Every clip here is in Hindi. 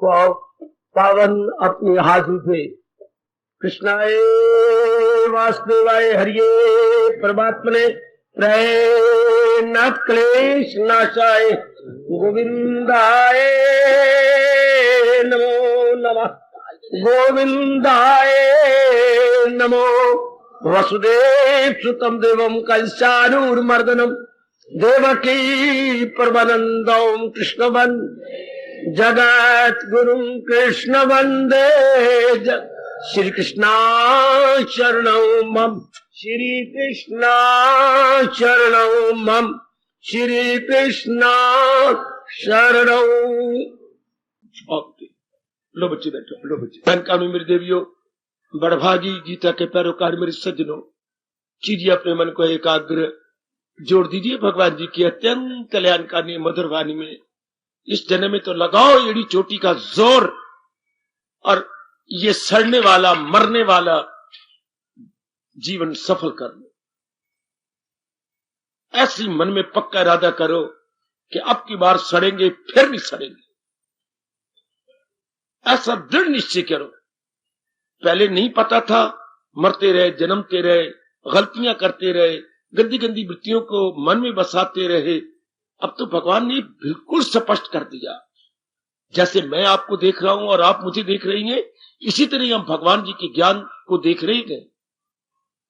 पावन अपनी हाथों से कृष्णाय वासुदेवाय हरिये परमात्मने प्रयनाथ क्लेश नाशाय गोविंदाय नमो नमः गोविंदाय नमो वसुदेव सुतम देवम कंसानूरमर्दनम देवकी परमानंदम कृष्णवन जगत गुरु कृष्ण वंदे श्री कृष्णा शरणं मम श्री कृष्णा शरणं मम श्री कृष्णा शरणं। लो बच्चे बैठो, लो बच्चे। कानून मेरी देवियों, बड़भागी गीता के पैरोकार मेरे सज्जनों, कीजिए अपने मन को एकाग्र, जोड़ दीजिए भगवान जी की अत्यंत कल्याणकारी मधुर वाणी में। इस जन्म में तो लगाओ एड़ी चोटी का जोर और ये सड़ने वाला मरने वाला जीवन सफल कर लो। ऐसी मन में पक्का इरादा करो कि अब की बार सड़ेंगे फिर नहीं सड़ेंगे, ऐसा दृढ़ निश्चय करो। पहले नहीं पता था, मरते रहे, जन्मते रहे, गलतियां करते रहे, गंदी गंदी वृत्तियों को मन में बसाते रहे। अब तो भगवान ने बिल्कुल स्पष्ट कर दिया। जैसे मैं आपको देख रहा हूं और आप मुझे देख रही हैं, इसी तरह हम भगवान जी के ज्ञान को देख रहे हैं।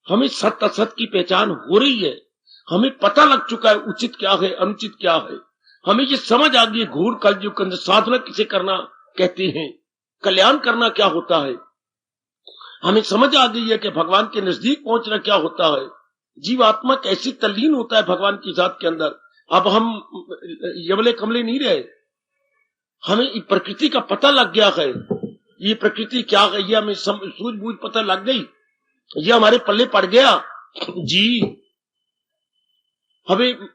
हमें सत्य असत की पहचान हो रही है, हमें पता लग चुका है उचित क्या है, अनुचित क्या है। हमें ये समझ आ गई है घोर कलयुग के अंदर साधना किसे करना कहते हैं, कल्याण करना क्या होता है। हमें समझ आ गई है कि भगवान के नजदीक पहुंचना क्या होता है, जीवात्मा कैसे तल्लीन होता है भगवान की जात के अंदर। अब हम यमले कमले नहीं रहे, हमें प्रकृति का पता लग गया है। ये प्रकृति क्या है ये हमें सूझबूझ पता लग गई, ये हमारे पल्ले पड़ गया जी। हमें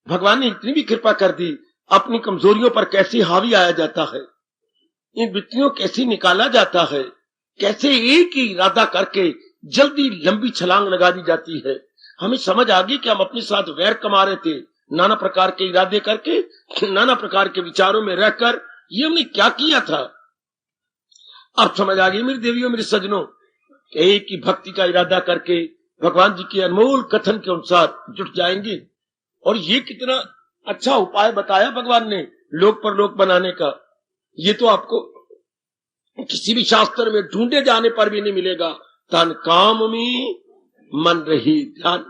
भगवान ने इतनी भी कृपा कर दी, अपनी कमजोरियों पर कैसे हावी आया जाता है, इन वृत्तियों कैसे निकाला जाता है, कैसे एक ही इरादा करके जल्दी लंबी छलांग लगा दी जाती है। हमें समझ आ गई कि हम अपने साथ वैर कमा रहे थे, नाना प्रकार के इरादे करके, नाना प्रकार के विचारों में रहकर ये हमने क्या किया था। अब समझ आ गई मेरी देवियों, मेरे सज्जनों, एक ही भक्ति का इरादा करके भगवान जी के अनमोल कथन के अनुसार जुट जाएंगे। और ये कितना अच्छा उपाय बताया भगवान ने लोक परलोक बनाने का। ये तो आपको किसी भी शास्त्र में ढूंढे जाने पर भी नहीं मिलेगा। तन काम में मन रही ध्यान,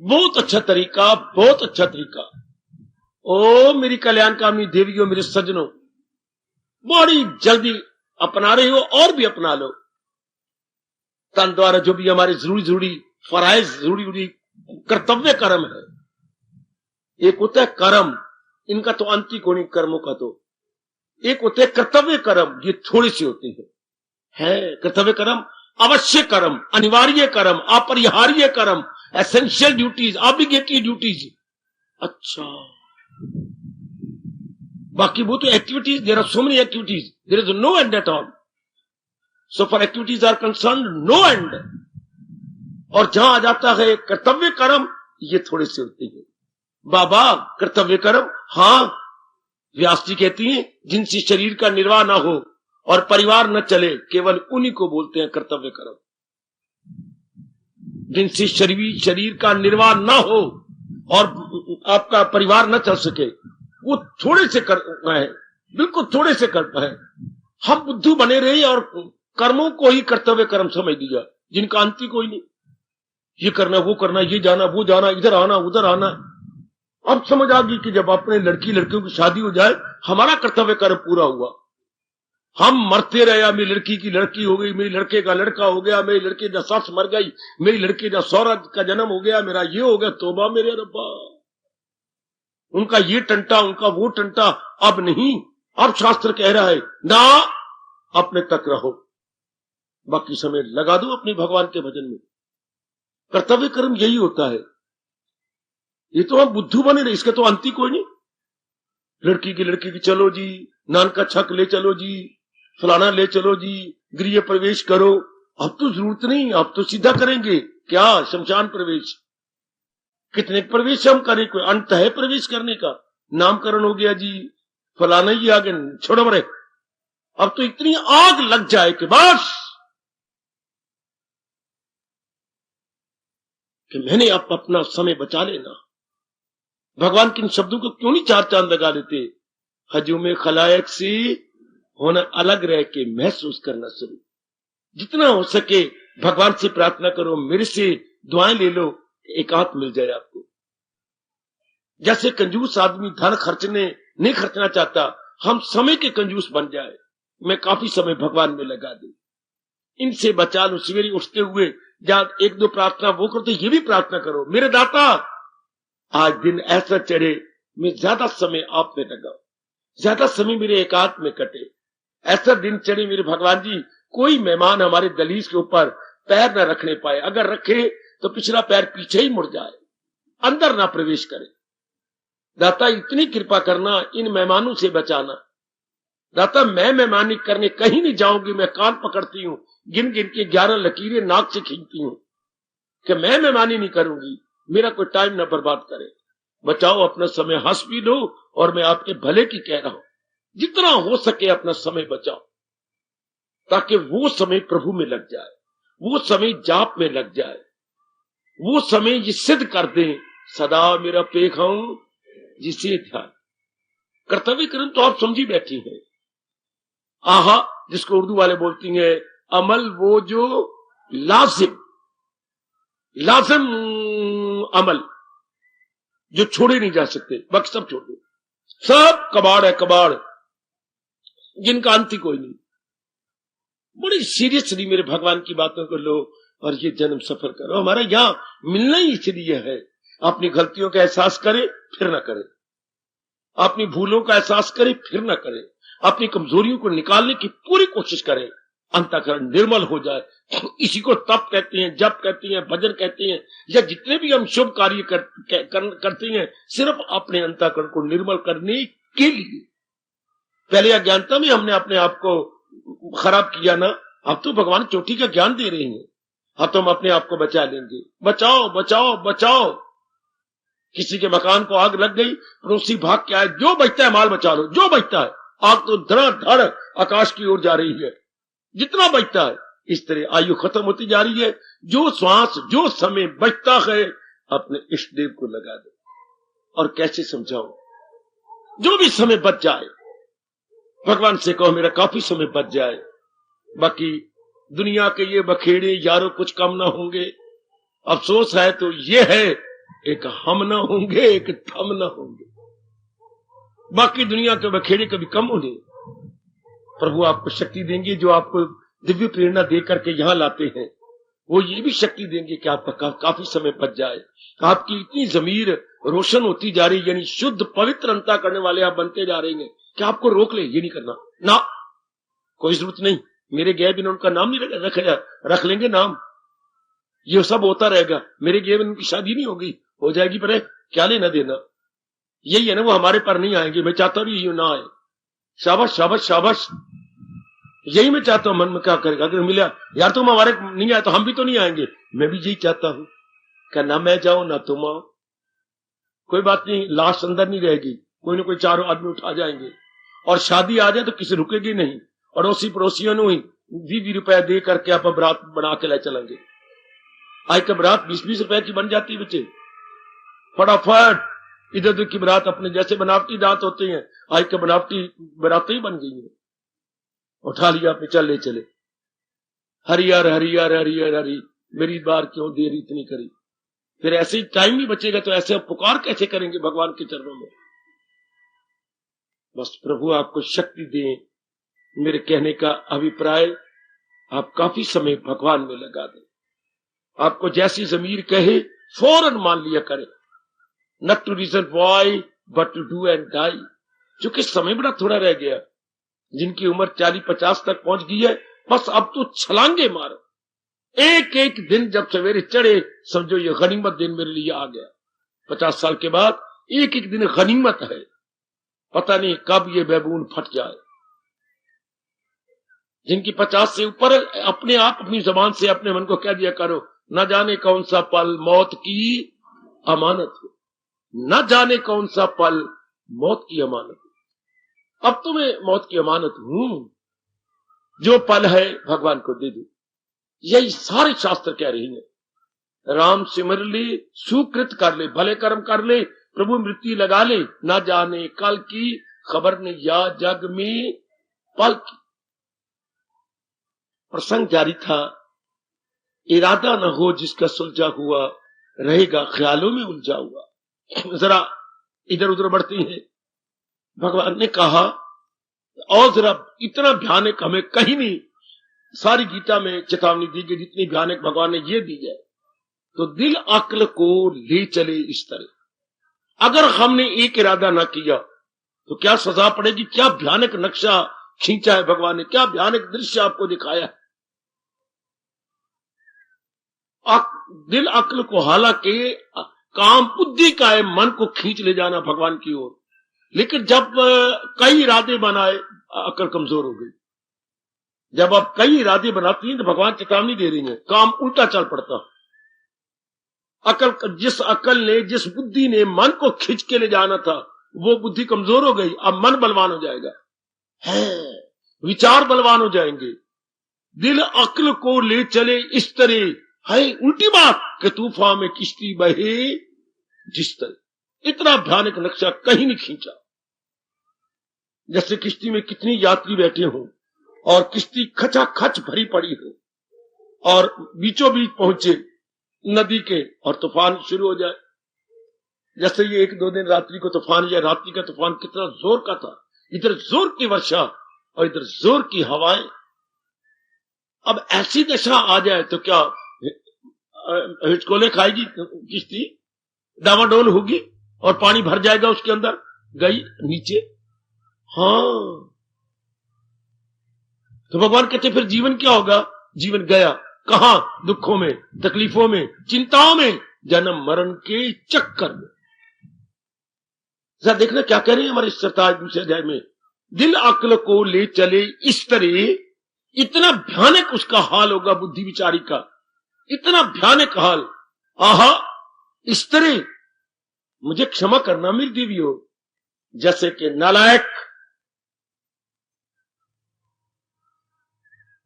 बहुत अच्छा तरीका, बहुत अच्छा तरीका। ओ मेरी कल्याणकामी देवियों, मेरे सज्जनों, बड़ी जल्दी अपना रहे हो और भी अपना लो। तन द्वारा जो भी हमारे जरूरी फराइज, जरूरी कर्तव्य कर्म है, एक होता है कर्म, इनका तो अंतिक होनी कर्मों का, तो एक होते हैं कर्तव्य कर्म, ये थोड़े से होते हैं। है कर्तव्य कर्म, अवश्य कर्म, अनिवार्य कर्म, अपरिहार्य कर्म, एसेंशियल ड्यूटीज, ऑब्लिगेटरी ड्यूटीज। अच्छा, बाकी वो तो activities, there are so many activities, there is no end at all. So for activities are concerned, no end. और जहां आ जाता है कर्तव्य कर्म, ये थोड़े से होते हैं। बाबा कर्तव्य कर्म, हाँ, व्यास जी कहती हैं जिनसे शरीर का निर्वाह ना हो और परिवार न चले, केवल उन्हीं को बोलते हैं कर्तव्य कर्म। जिनसे शरीर का निर्वाह ना हो और आपका परिवार न चल सके, वो थोड़े से करना है, बिल्कुल थोड़े से करना है। हम बुद्धू बने रहे और कर्मों को ही कर्तव्य कर्म समझ दिया, जिनका अंत ही कोई नहीं। ये करना, वो करना, ये जाना, वो जाना, इधर आना, उधर आना। अब समझ आ गई कि जब अपने लड़कियों की शादी हो जाए, हमारा कर्तव्य कर्म पूरा हुआ। हम मरते रहे, मेरी लड़की की लड़की हो गई, मेरी लड़के का लड़का हो गया, मेरी लड़के का सास मर गई, मेरी लड़के का सौरा का जन्म हो गया, मेरा ये हो गया, तोबा मेरे रब्बा, उनका ये टंटा, उनका वो टंटा। अब नहीं, अब शास्त्र कह रहा है ना, अपने तक रहो, बाकी समय लगा दो अपने भगवान के भजन में। कर्तव्य कर्म यही होता है। ये तो हम बुद्धू बने रहे, इसके तो अंत ही कोई नहीं। लड़की की चलो जी, नान का छक ले चलो जी, फलाना ले चलो जी, गृह प्रवेश करो। अब तो जरूरत नहीं, अब तो सीधा करेंगे क्या, शमशान प्रवेश। कितने प्रवेश हम करें, कोई अंत है प्रवेश करने का? नामकरण हो गया जी, फलाना ही आ गया, छोड़ो मरे। अब तो इतनी आग लग जाए कि बस कि मैंने अब अपना समय बचा लेना। भगवान के इन शब्दों को क्यों नहीं चार चांद लगा देते? हजूम खलायक से होना अलग रह के महसूस करना शुरू। जितना हो सके भगवान से प्रार्थना करो, मेरे से दुआएं ले लो, एकांत मिल जाए आपको। जैसे कंजूस आदमी धन खर्चने नहीं खर्चना चाहता, हम समय के कंजूस बन जाए। मैं काफी समय भगवान में लगा दूं, इनसे बचा लो। सवेरे उठते हुए जहां एक दो प्रार्थना वो करो तो ये भी प्रार्थना करो, मेरे दाता आज दिन ऐसा चढ़े मैं ज्यादा समय आप में लगाऊं, ज्यादा समय मेरे एकांत में कटे। ऐसा दिन चढ़े मेरे भगवान जी, कोई मेहमान हमारे दहलीज के ऊपर पैर न रखने पाए, अगर रखे तो पिछला पैर पीछे ही मुड़ जाए, अंदर ना प्रवेश करे। दाता इतनी कृपा करना, इन मेहमानों से बचाना। दाता मैं मेहमानी करने कहीं नहीं जाऊंगी, मैं कान पकड़ती हूं, गिन गिन के 11 लकीरें नाक से खींचती हूं कि मैं मेहमानी नहीं करूंगी, मेरा कोई टाइम ना बर्बाद करे। बचाओ अपना समय, हंस भी लो और मैं आपके भले की कह रहा हूं। जितना हो सके अपना समय बचाओ, ताकि वो समय प्रभु में लग जाए, वो समय जाप में लग जाए, वो समय ये सिद्ध कर दे सदा मेरा पेख हूं जिसे ध्यान। कर्तव्य कर्म तो आप समझी बैठी हैं। आहा, जिसको उर्दू वाले बोलती हैं अमल, वो जो लाजिम लाजिम अमल जो छोड़े नहीं जा सकते, बाकी सब छोड़ दो। सब कबाड़ है, कबाड़ जिनका अंत ही कोई नहीं। बड़ी सीरियसली मेरे भगवान की बातों को लो और ये जन्म सफर करो। हमारा यहां मिलना ही इसलिए है। अपनी गलतियों का एहसास करे फिर ना करे, अपनी भूलों का एहसास करे फिर ना करे, अपनी कमजोरियों को निकालने की पूरी कोशिश करें, अंतःकरण निर्मल हो जाए। इसी को तप कहते हैं, जप कहते हैं, भजन कहते हैं, या जितने भी हम शुभ कार्य करते हैं, सिर्फ अपने अंतःकरण को निर्मल करने के लिए। पहले अज्ञानता में हमने अपने आप को खराब किया ना, अब तो भगवान चोटी का ज्ञान दे रहे हैं, अब तो हम अपने आप को बचा लेंगे। बचाओ बचाओ बचाओ। किसी के मकान को आग लग गई, पड़ोसी भाग के आए, जो बचता है माल बचा लो, जो बचता है। आग तो धड़ाधड़ आकाश की ओर जा रही है, जितना बचता है। इस तरह आयु खत्म होती जा रही है। जो श्वास, जो समय बचता है, अपने इष्ट देव को लगा दो। और कैसे समझाओ? जो भी समय बच जाए, भगवान से कहो मेरा काफी समय बच जाए, बाकी दुनिया के ये बखेड़े यारों कुछ कम ना होंगे। अफसोस है तो ये है, एक हम ना होंगे, एक थम ना होंगे। बाकी दुनिया के बखेड़े कभी कम होंगे। प्रभु आपको शक्ति देंगे, जो आपको दिव्य प्रेरणा दे करके यहां लाते हैं, वो ये भी शक्ति देंगे कि आपका काफी समय बच जाए। आपकी इतनी जमीर रोशन होती जा रही, यानी शुद्ध पवित्र अंता करने वाले आप बनते जा रहे हैं, कि आपको रोक ले ये नहीं करना ना, कोई जरूरत नहीं। मेरे गए बिना उनका नाम नहीं रख लेंगे नाम, ये सब होता रहेगा। मेरे गए बिना उनकी शादी नहीं होगी, हो जाएगी, पर क्या लेना देना। यही है ना, वो हमारे पर नहीं आएंगे। मैं चाहता भी यही ना आए। शाबाश शाबाश शाबाश, यही मैं चाहता हूं। मन में क्या करेगा, अगर मिला यार तुम हमारे नहीं आए तो हम भी तो नहीं आएंगे। मैं भी यही चाहता हूं, क्या ना मैं जाऊं ना तुम आओ। कोई बात नहीं, लाश अंदर नहीं रहेगी, कोई ना कोई चारों आदमी उठा जाएंगे। और शादी आ जाए तो किसी रुकेगी नहीं। अड़ोसी पड़ोसियों ने 20 रुपए दे करके आप बरात बना के ले चलेंगे। आज का बरात 20-20 रुपए की बन जाती है बच्चे, फटाफट। इधर उधर की बरात अपने जैसे बनावटी दांत होते हैं, आज का बनावटी बरातें ही बन गई है। उठा लिया आपने, चल ले चले। हरियर हरियर हरियर हरि, मेरी बार क्यों देरी इतनी करी। फिर ऐसे ही टाइम नहीं बचेगा तो ऐसे पुकार कैसे करेंगे भगवान के चरणों में। बस प्रभु आपको शक्ति दें। मेरे कहने का अभिप्राय, आप काफी समय भगवान में लगा दें। आपको जैसी जमीर कहे फौरन मान लिया करें। Not to reason why but to do and die. क्योंकि समय बड़ा थोड़ा रह गया। जिनकी उम्र 40-50 तक पहुंच गई है, बस अब तो छलांगे मारो। एक एक दिन जब सवेरे चढ़े, समझो ये गनीमत दिन मेरे लिए आ गया। 50 साल के बाद एक एक दिन गनीमत है, पता नहीं कब ये बैबून फट जाए। जिनकी 50 से ऊपर, अपने आप अपनी जबान से अपने मन को कह दिया करो, न जाने कौन सा पल मौत की अमानत हो, न जाने कौन सा पल मौत की अमानत हो। अब तो मैं मौत की अमानत हूं, जो पल है भगवान को दे दो। यही सारे शास्त्र कह रही हैं। राम सिमर ले, सुकृत कर ले, भले कर्म कर ले, प्रभु मृत्यु लगा ले, ना जाने कल की खबर ने या जग में पल की। प्रसंग जारी था। इरादा न हो जिसका सुलझा हुआ, रहेगा ख्यालों में उलझा हुआ। जरा इधर उधर बढ़ती है। भगवान ने कहा और जरा इतना भयानक हमें कहीं नहीं सारी गीता में चेतावनी दी गई जितनी भयानक भगवान ने ये दी है। तो दिल अक्ल को ले चले इस तरह। अगर हमने एक इरादा ना किया तो क्या सजा पड़ेगी। क्या भयानक नक्शा खींचा है भगवान ने, क्या भयानक दृश्य आपको दिखाया है। दिल अक्ल को, हालांकि काम बुद्धि का है मन को खींच ले जाना भगवान की ओर, लेकिन जब कई इरादे बनाए अक्ल कमजोर हो गई। जब आप कई इरादे बनाती हैं तो भगवान चेतावनी दे रही है, काम उल्टा चल पड़ता। जिस अकल ने, जिस बुद्धि ने मन को खींच के ले जाना था, वो बुद्धि कमजोर हो गई। अब मन बलवान हो जाएगा, है विचार बलवान हो जाएंगे। दिल अक्ल को ले चले इस तरह, है उल्टी बात कि तूफान में किश्ती बहे जिस तरह। इतना भयानक नक्शा कहीं नहीं खींचा। जैसे किश्ती में कितनी यात्री बैठे हों और किश्ती खचाखच भरी पड़ी हो और बीचों बीच पहुंचे नदी के और तूफान शुरू हो जाए। जैसे ये 1-2 दिन रात्रि को तूफान या रात्रि का तूफान कितना जोर का था, इधर जोर की वर्षा और इधर जोर की हवाएं। अब ऐसी दशा आ जाए तो क्या हिचकोले खाएगी किश्ती, डावाडोल होगी और पानी भर जाएगा उसके अंदर, गई नीचे। हाँ, तो भगवान कहते फिर जीवन क्या होगा। जीवन गया कहां, दुखों में, तकलीफों में, चिंताओं में, जन्म मरण के चक्कर में। जरा देखना क्या कह रहे हैं हमारे सरताज दूसरे अध्याय में। दिल अक्ल को ले चले इस तरह, इतना भयानक उसका हाल होगा बुद्धि विचारी का, इतना भयानक हाल। आहा, इस तरह मुझे क्षमा करना मेरी देवियों। जैसे कि नालायक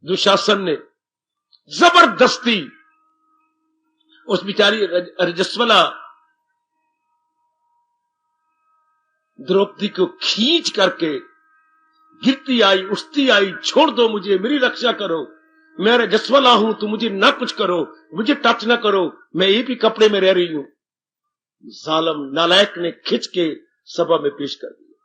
दुशासन ने जबरदस्ती उस बिचारी रजस्वला द्रौपदी को खींच करके, गिरती आई उठती आई, छोड़ दो मुझे, मेरी रक्षा करो, मैं रजस्वला हूं, तो मुझे ना कुछ करो, मुझे टच ना करो, मैं एक ही कपड़े में रह रही हूं। जालिम नालायक ने खींच के सभा में पेश कर दिया।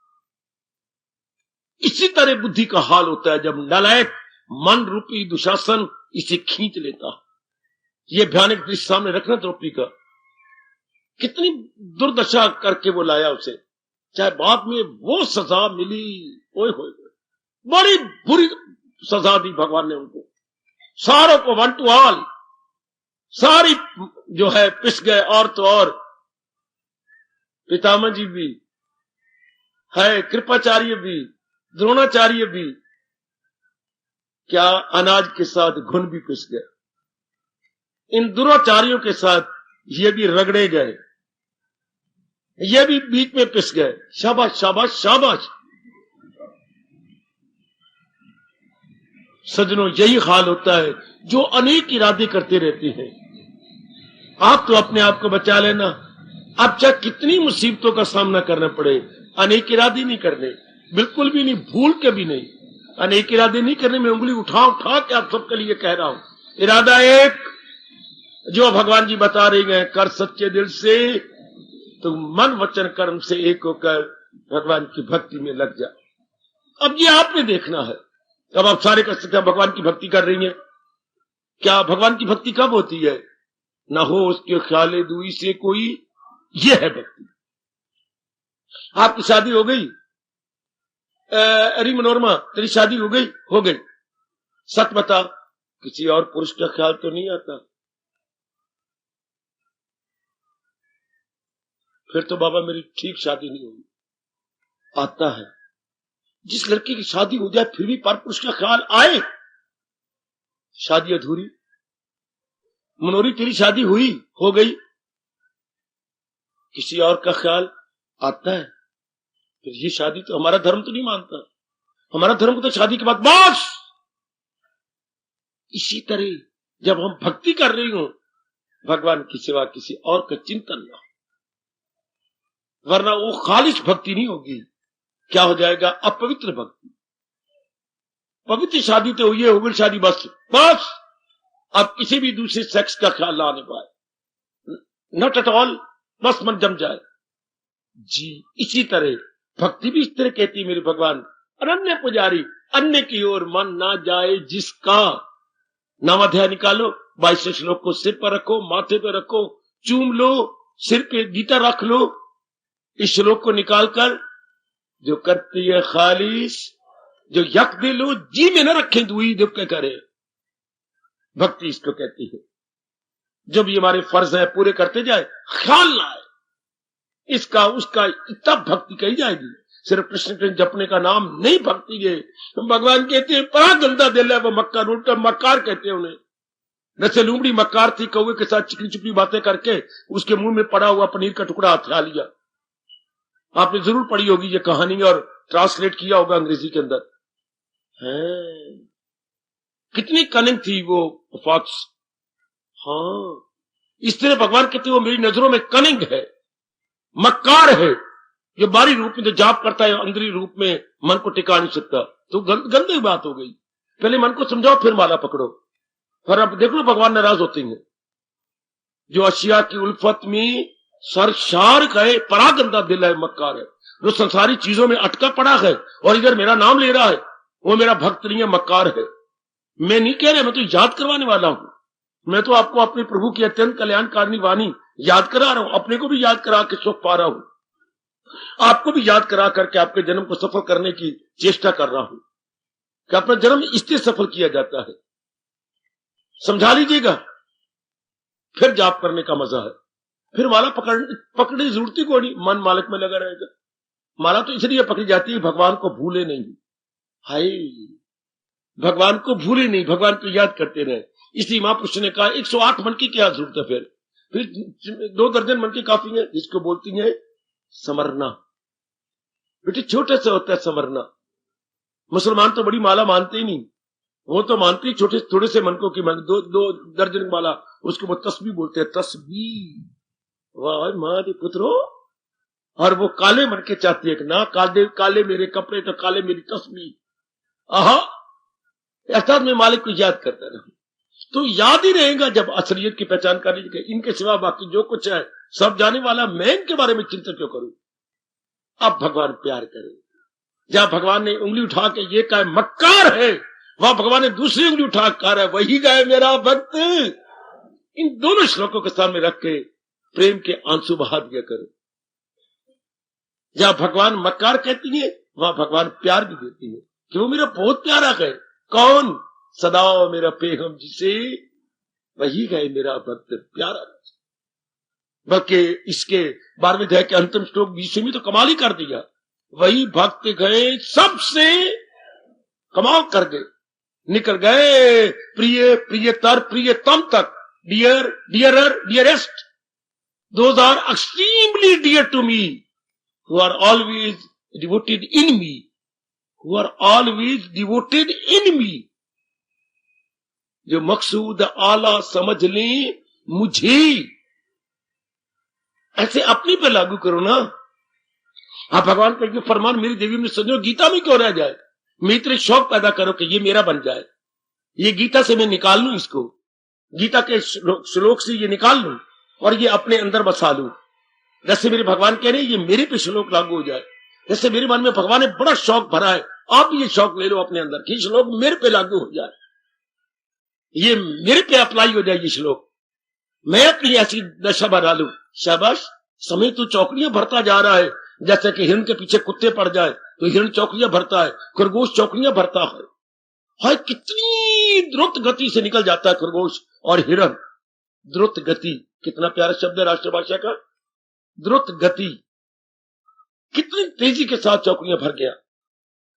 इसी तरह बुद्धि का हाल होता है जब नालायक मन रूपी दुशासन इसे खींच लेता। ये भयानक दृश्य सामने रखना द्रौपदी का, कितनी दुर्दशा करके वो लाया उसे, चाहे बाद में वो सजा मिली, ओए होए बड़ी बुरी सजा दी भगवान ने उनको। सारों को वन टू ऑल, सारी जो है पिस गए, और तो और पितामह जी भी है, कृपाचार्य भी, द्रोणाचार्य भी, क्या अनाज के साथ घुन भी पिस गए। इन दुराचार्यों के साथ ये भी रगड़े गए, ये भी बीच में पिस गए। शाबाश शाबाश शाबाश। सजनों, यही हाल होता है जो अनेक इरादे करते रहते हैं। आप तो अपने आप को बचा लेना, अब चाहे कितनी मुसीबतों का सामना करना पड़े, अनेक इरादे नहीं करने, बिल्कुल भी नहीं, भूल के भी नहीं। अनेक इरादे नहीं करने में उंगली उठा उठा के आप सबके लिए कह रहा हूं। इरादा एक, जो भगवान जी बता रहे हैं, कर सच्चे दिल से, तो मन वचन कर्म से एक होकर भगवान की भक्ति में लग जा। अब ये आपने देखना है। अब आप सारे कर सकते हैं, भगवान की भक्ति कर रही हैं। क्या भगवान की भक्ति कब होती है? ना हो उसके ख्याले दुई से कोई, ये है भक्ति। आपकी शादी हो गई, अरे मनोरमा तेरी शादी हो गई? हो गई। सच बता, किसी और पुरुष का ख्याल तो नहीं आता? फिर तो बाबा मेरी ठीक शादी नहीं होगी। आता है। जिस लड़की की शादी हो जाए फिर भी पर पुरुष का ख्याल आए, शादी अधूरी। मनोरी तेरी शादी हुई? हो गई। किसी और का ख्याल आता है, फिर ये शादी तो हमारा धर्म तो नहीं मानता। हमारा धर्म तो शादी के बाद बस। इसी तरह जब हम भक्ति कर रही हो, भगवान की सिवा किसी और का चिंतन ना हो, वरना वो खालिश भक्ति नहीं होगी। क्या हो जाएगा? अपवित्र भक्ति। पवित्र शादी तो ये हो गई शादी, बस बस। अब किसी भी दूसरे सेक्स का ख्याल ना आने पाए, नॉट एट ऑल, बस मन जम जाए जी। इसी तरह भक्ति भी इस तरह कहती है, मेरे भगवान अनन्य पुजारी, अन्य की ओर मन ना जाए जिसका। नामाध्याय निकालो, 22 श्लोक को सिर पर रखो, माथे पर रखो, चूम लो, सिर पे गीता रख लो। इस श्लोक को निकालकर जो करती है खालिश, जो यक दे लो, जी में न रखें दुई दुख के करे, भक्ति इसको कहती है। जो भी हमारे फर्ज है पूरे करते जाए, ख्याल ना आए इसका उसका, तब भक्ति कही जाएगी। सिर्फ कृष्ण कृष्ण जपने का नाम नहीं भक्ति है। भगवान कहते हैं बड़ा गंदा दिल है वो मक्कार, उल्टा मक्कार कहते हैं उन्हें। जैसे लूमड़ी मक्कार थी, कौवे के साथ चिकनी चिकनी बातें करके उसके मुंह में पड़ा हुआ पनीर का टुकड़ा हथिया लिया। आपने जरूर पढ़ी होगी ये कहानी और ट्रांसलेट किया होगा अंग्रेजी के अंदर। है कितनी कनिंग थी वो फॉक्स। हाँ, इस तरह भगवान कहते वो मेरी नजरों में कनिंग है, मक्कार है, जो बाहरी रूप में तो जाप करता है, अंदरी रूप में मन को टिका नहीं सकता। तो गंदी बात हो गई। पहले मन को समझाओ फिर माला पकड़ो। फिर अब देख लो भगवान नाराज होते हैं। जो अशिया की उल्फत में सरशार गए, बड़ा गंदा दिल है, मक्कार है, जो संसारी चीजों में अटका पड़ा है और इधर मेरा नाम ले रहा है, वो मेरा भक्त नहीं है, मक्कार है। मैं नहीं कह रहा, मैं तो याद करवाने वाला हूं। मैं तो आपको अपने प्रभु की अत्यंत कल्याणकारिणी वाणी याद करा रहा हूं, अपने को भी याद करा के सुख पा रहा हूं, आपको भी याद करा करके आपके जन्म को सफल करने की चेष्टा कर रहा हूं कि अपना जन्म इससे सफल किया जाता है। समझा लीजिएगा, फिर जाप करने का मजा है। फिर माला पकड़ने की जरूरत ही कोई नहीं, मन मालिक में लगा रहेगा। माला तो इसलिए पकड़ी जाती है भगवान को भूले नहीं। हाय, भगवान को भूले नहीं, भगवान को याद करते रहे। इसी महापुरुष ने कहा 108 मन की क्या जरूरत है, फिर 2 दर्जन मन की काफी है, जिसको बोलती है समरना। बेटे छोटे से होता है समरना। मुसलमान तो बड़ी माला मानते ही नहीं, वो तो मानते ही छोटे थोड़े से मन को कि मन 2 दर्जन माला, उसको वो तस्बीह बोलते हैं, तस्बीह। वाह मारे पुत्रो। और वो काले मन के चाहती है कि ना काले मेरे कपड़े तो काले मेरी तस्बीह। आहा, अर्थात मैं मालिक को याद करता रहूं तो याद ही रहेगा। जब असलियत की पहचान कर लीजिए, इनके सिवा बाकी जो कुछ है सब जाने वाला, मैं इनके बारे में चिंता क्यों करूं। अब भगवान प्यार करे। जहां भगवान ने उंगली उठा के ये कहा मक्कार है, वहां भगवान ने दूसरी उंगली उठा कर है वही गए मेरा भक्त। इन दोनों श्लोकों के सामने रख के प्रेम के आंसू बहा दिया करो। जहां भगवान मक्कार कहती है, वहां भगवान प्यार भी देती है कि वो मेरा बहुत प्यारा है। कौन? सदा मेरा पेगम जिसे, वही गए मेरा भक्त प्यारा। बल्कि इसके 12वें अध्याय के अंतिम श्लोक 20 में तो कमाल ही कर दिया। वही भक्त गए सबसे कमाल कर गए, निकल गए प्रिय प्रियतर प्रियतम तक, dear dearer dearest. Those are extremely dear to me, who are always devoted in me, who are always devoted in me। जो मकसूद आला समझ लें मुझे, ऐसे अपनी पे लागू करो ना। आप भगवान का फरमान मेरी देवी में समझो, गीता में क्यों रह जाए। मेरे शौक पैदा करो कि ये मेरा बन जाए, ये गीता से मैं निकाल लूं, इसको गीता के श्लोक से ये निकाल लूं और ये अपने अंदर बसा लूं। जैसे मेरे भगवान कह रहे हैं ये मेरे पे श्लोक लागू हो जाए। जैसे मेरे मन में भगवान ने बड़ा शौक भरा है, आप ये शौक ले लो अपने अंदर कि श्लोक मेरे पे लागू हो जाए, ये मेरे पे अप्लाई हो जाए ये श्लोक, मैं अपनी ऐसी दशा बना लूं। शाबाश, समय तो चौकड़ियां भरता जा रहा है। जैसे कि हिरण के पीछे कुत्ते पड़ जाए तो हिरण चौकड़ियां भरता है, खरगोश चौकड़ियां भरता है। हाय, कितनी द्रुत गति से निकल जाता है खरगोश और हिरण। द्रुत गति कितना प्यारा शब्द है राष्ट्रभाषा का, द्रुत गति। कितनी तेजी के साथ चौकड़ियां भर गया।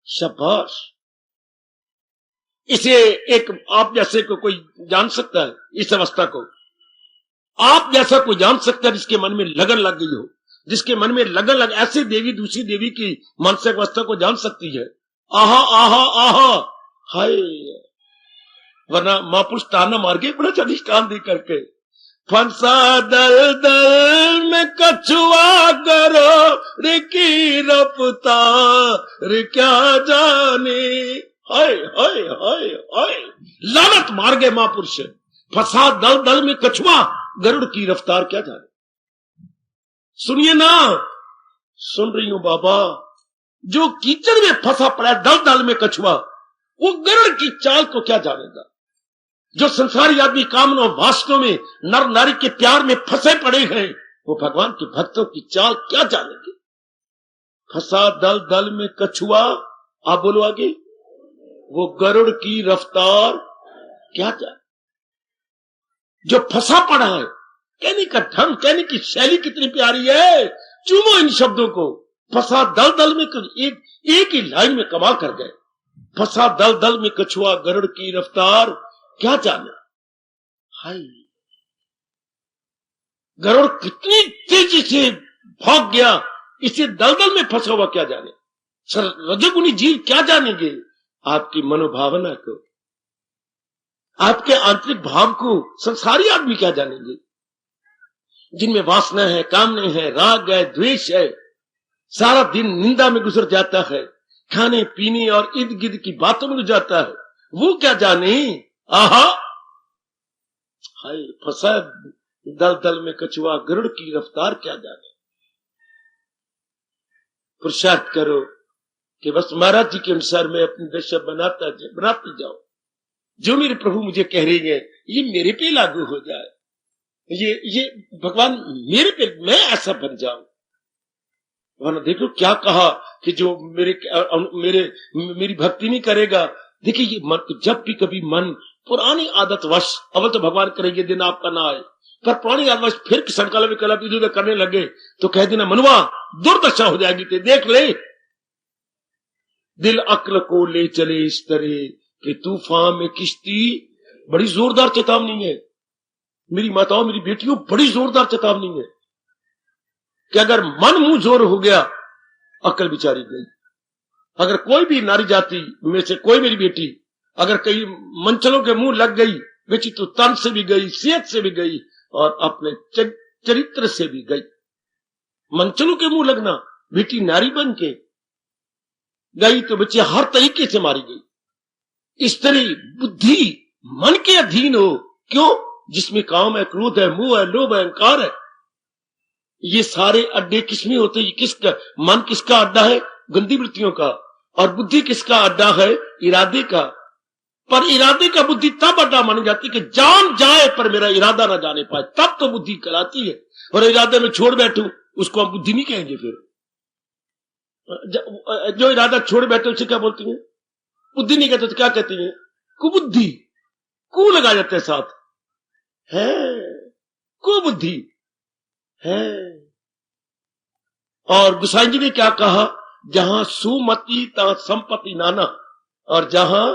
शाबाश। इसे एक आप जैसे को कोई जान सकता है, इस अवस्था को आप जैसा कोई जान सकता है जिसके मन में लगन लग गई हो, जिसके मन में लगन लग, ऐसे देवी दूसरी देवी की मानसिक अवस्था को जान सकती है। आहा आहा आहा हाय, वरना महापुरुष ताना मार के बड़ा अधिष्ठान दे करके, फंसा दल दल में कछुआ करो की रफ्तार क्या जाने। हाय हाय हाय हाय, लानत मार गए महापुरुष, फंसा दल दल में कछुआ गरुड़ की रफ्तार क्या जाने। सुनिए ना, सुन रही हूं बाबा, जो कीचड़ में फंसा पड़ा है दल दल में कछुआ, वो गरुड़ की चाल को क्या जानेगा। जो संसारी आदमी कामनों वासनों में नर नारी के प्यार में फंसे पड़े हैं, वो भगवान के भक्तों की चाल क्या जानेंगे। फंसा दल दल में कछुआ, आप बोलो आगे, वो गरुड़ की रफ्तार क्या जाने। जो फंसा पड़ा है, कहने का ढंग, कहने की शैली कितनी प्यारी है। चूमो इन शब्दों को। फंसा दल दल में, एक ही लाइन में कमाल कर गए। फंसा दल दल में कछुआ गरुड़ की रफ्तार क्या जाने। हाय, गरुड़ कितनी तेजी से भाग गया, इसे दलदल में फंसा हुआ क्या जाने। रजोगुनी जीव क्या जानेंगे आपकी मनोभावना को, आपके आंतरिक भाव को संसारी आदमी क्या जानेंगे। जिनमें वासना है, कामने है, राग है, द्वेष है, सारा दिन निंदा में गुजर जाता है, खाने पीने और इर्द गिर्द की बातों में जाता है, वो क्या जाने। आहा हाय, फंसा दल दल में कछुआ गरुड़ की रफ्तार क्या जाने। पुरुषार्थ करो कि बस महाराज जी के अनुसार मैं अपनी दशा बनाती जाऊं। जो मेरे प्रभु मुझे कह रही है ये मेरे पे लागू हो जाए, ये भगवान मेरे पे, मैं ऐसा बन जाऊं। भगवान देखो क्या कहा कि जो मेरी भक्ति नहीं करेगा। देखिए ये मन, जब भी कभी मन पुरानी आदत वश, अवल तो भगवान करेंगे दिन आपका ना आए, पर पुरानी आदत वश फिर संकल्प विकल्प इधर करने लगे तो कह देना मनुआ दुर्दशा हो जाएगी। ते देख ले, दिल अक्ल को ले चले इस तरह कि तूफान में किश्ती। बड़ी जोरदार चेतावनी है मेरी माताओं, मेरी बेटियों, बड़ी जोरदार चेतावनी है कि अगर मन मुंह जोर हो गया, अक्ल बिचारी गई। अगर कोई भी नारी जाति में से कोई मेरी बेटी अगर कई मंचलों के मुंह लग गई, बेटी तो तन से भी गई, सेहत से भी गई और अपने चरित्र से भी गई। मंचलों के मुंह लगना, बेटी नारी बन के गई तो बच्चे हर तरीके से मारी गई। स्त्री बुद्धि मन के अधीन हो, क्यों? जिसमें काम है, क्रोध है, मोह है, लोभ है, अहंकार है। ये सारे अड्डे किसमें होते हैं? किसका मन, किसका अड्डा है? गंदी वृत्तियों का। और बुद्धि किसका अड्डा है? इरादे का। पर इरादे का बुद्धि तब अड्डा मानी जाती है कि जान जाए पर मेरा इरादा ना जाने पाए, तब तो बुद्धि कहलाती है। और इरादे में छोड़ बैठूं उसको हम बुद्धि नहीं कहेंगे। फिर जो इरादा छोड़ बैठे उसे क्या बोलती है? बुद्धि नहीं कहते तो क्या कहती है? कुबुद्धि। कु लगा जाते हैं साथ, है कुबुद्धि है। और गोसाई जी ने क्या कहा? जहां सुमति तहां संपत्ति नाना, और जहां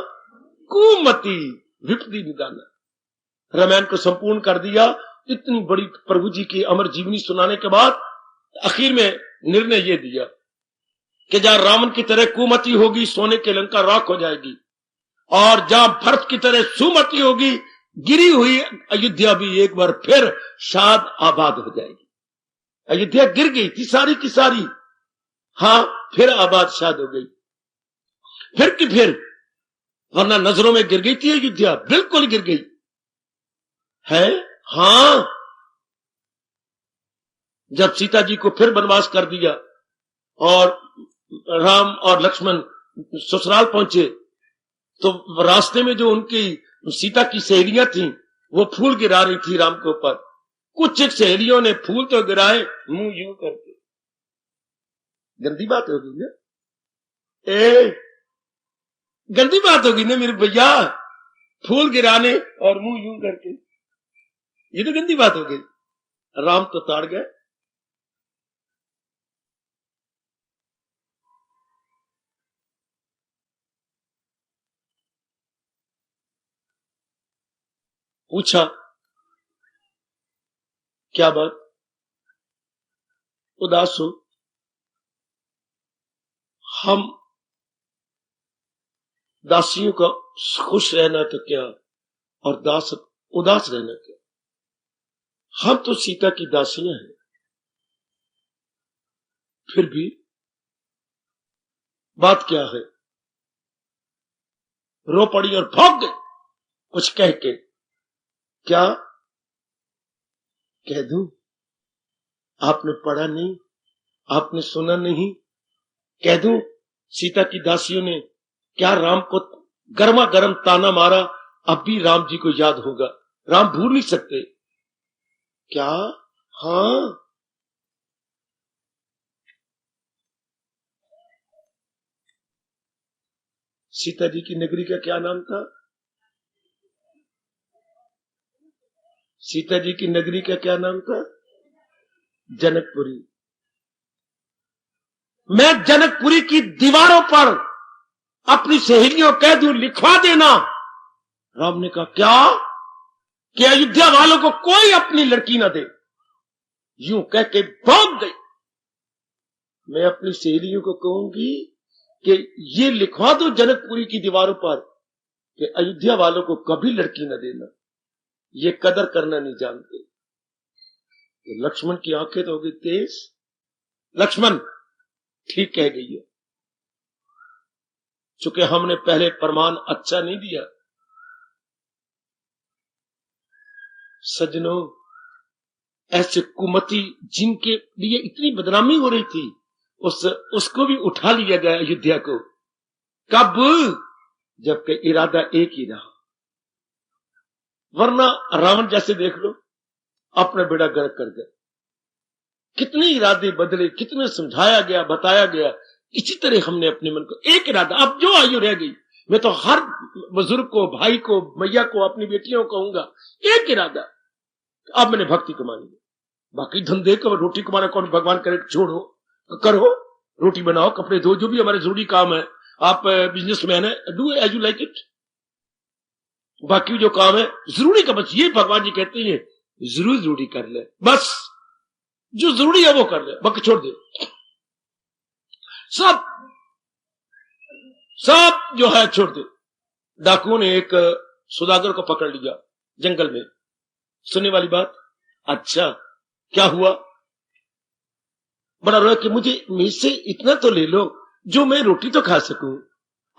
कुमति विपत्ति निदाना। रामायण को संपूर्ण कर दिया। इतनी बड़ी प्रभु जी की अमर जीवनी सुनाने के बाद आखिर में निर्णय ये दिया कि जहां रावण की तरह कुमति होगी, सोने की लंका राख हो जाएगी, और जहां भरत की तरह सुमति होगी, गिरी हुई अयोध्या भी एक बार फिर शाद आबाद हो जाएगी। अयोध्या गिर गई थी सारी की सारी, हां फिर आबाद शाद हो गई। फिर की फिर, वरना नजरों में गिर गई थी अयोध्या, बिल्कुल गिर गई है। हां, जब सीता जी को फिर वनवास कर दिया और राम और लक्ष्मण ससुराल पहुंचे, तो रास्ते में जो उनकी सीता की सहेलियां थीं, वो फूल गिरा रही थी राम के ऊपर। कुछ एक सहेलियों ने फूल तो गिराए मुंह यूं करके। गंदी बात होगी ना, गंदी बात होगी ना मेरे भैया, फूल गिराने और मुंह यूं करके, ये तो गंदी बात हो गई। राम तो ताड़ गए। पूछा क्या बात? उदास हो। हम दासियों का खुश रहना तो क्या और उदास रहना क्या। हम तो सीता की दासियां हैं, फिर भी बात क्या है, रो पड़ी और भाग गई कुछ कह के। क्या कह दूं, आपने पढ़ा नहीं, आपने सुना नहीं, कह दूं सीता की दासियों ने क्या राम को गर्मा गर्म ताना मारा, अब भी राम जी को याद होगा, राम भूल नहीं सकते क्या। हाँ, सीता जी की नगरी का क्या नाम था, सीता जी की नगरी का क्या नाम था, जनकपुरी। मैं जनकपुरी की दीवारों पर अपनी सहेलियों कह दूं लिखवा देना। राम ने कहा क्या, कि अयोध्या वालों को कोई अपनी लड़की ना दे। यूं कह के भाग गई। मैं अपनी सहेलियों को कहूंगी कि ये लिखवा दो जनकपुरी की दीवारों पर कि अयोध्या वालों को कभी लड़की न देना, ये कदर करना नहीं जानते। तो लक्ष्मण की आंखें तो हो गई तेज। लक्ष्मण ठीक कह गई है, चूंकि हमने पहले प्रमाण अच्छा नहीं दिया। सज्जनों, ऐसे कुमति जिनके लिए इतनी बदनामी हो रही थी, उसको भी उठा लिया गया अयोध्या को। कब, जबकि इरादा एक ही रहा। वरना रावण जैसे देख लो, अपना बेड़ा गर्क कर गए। कितने इरादे बदले, कितने समझाया गया, बताया गया। इसी तरह हमने अपने मन को एक इरादा, अब जो आयु रह गई, मैं तो हर बुजुर्ग को, भाई को, मैया को, अपनी बेटियों को कहूंगा, एक इरादा, अब मैंने भक्ति कमानी है। बाकी धंधे को, रोटी कमाना कौन भगवान करे, छोड़ो, करो, रोटी बनाओ, कपड़े धो, जो भी हमारे जरूरी काम है। आप बिजनेसमैन है, do as you like it. बाकी जो काम है जरूरी का, बस ये भगवान जी कहते हैं जरूरी कर ले, बस जो जरूरी है वो कर ले, बाकी छोड़ दे। सब जो है छोड़ दे। डाकुओं ने एक सौदागर को पकड़ लिया जंगल में। सुनने वाली बात, अच्छा क्या हुआ, बड़ा रोया कि मुझसे इतना तो ले लो जो मैं रोटी तो खा सकूं।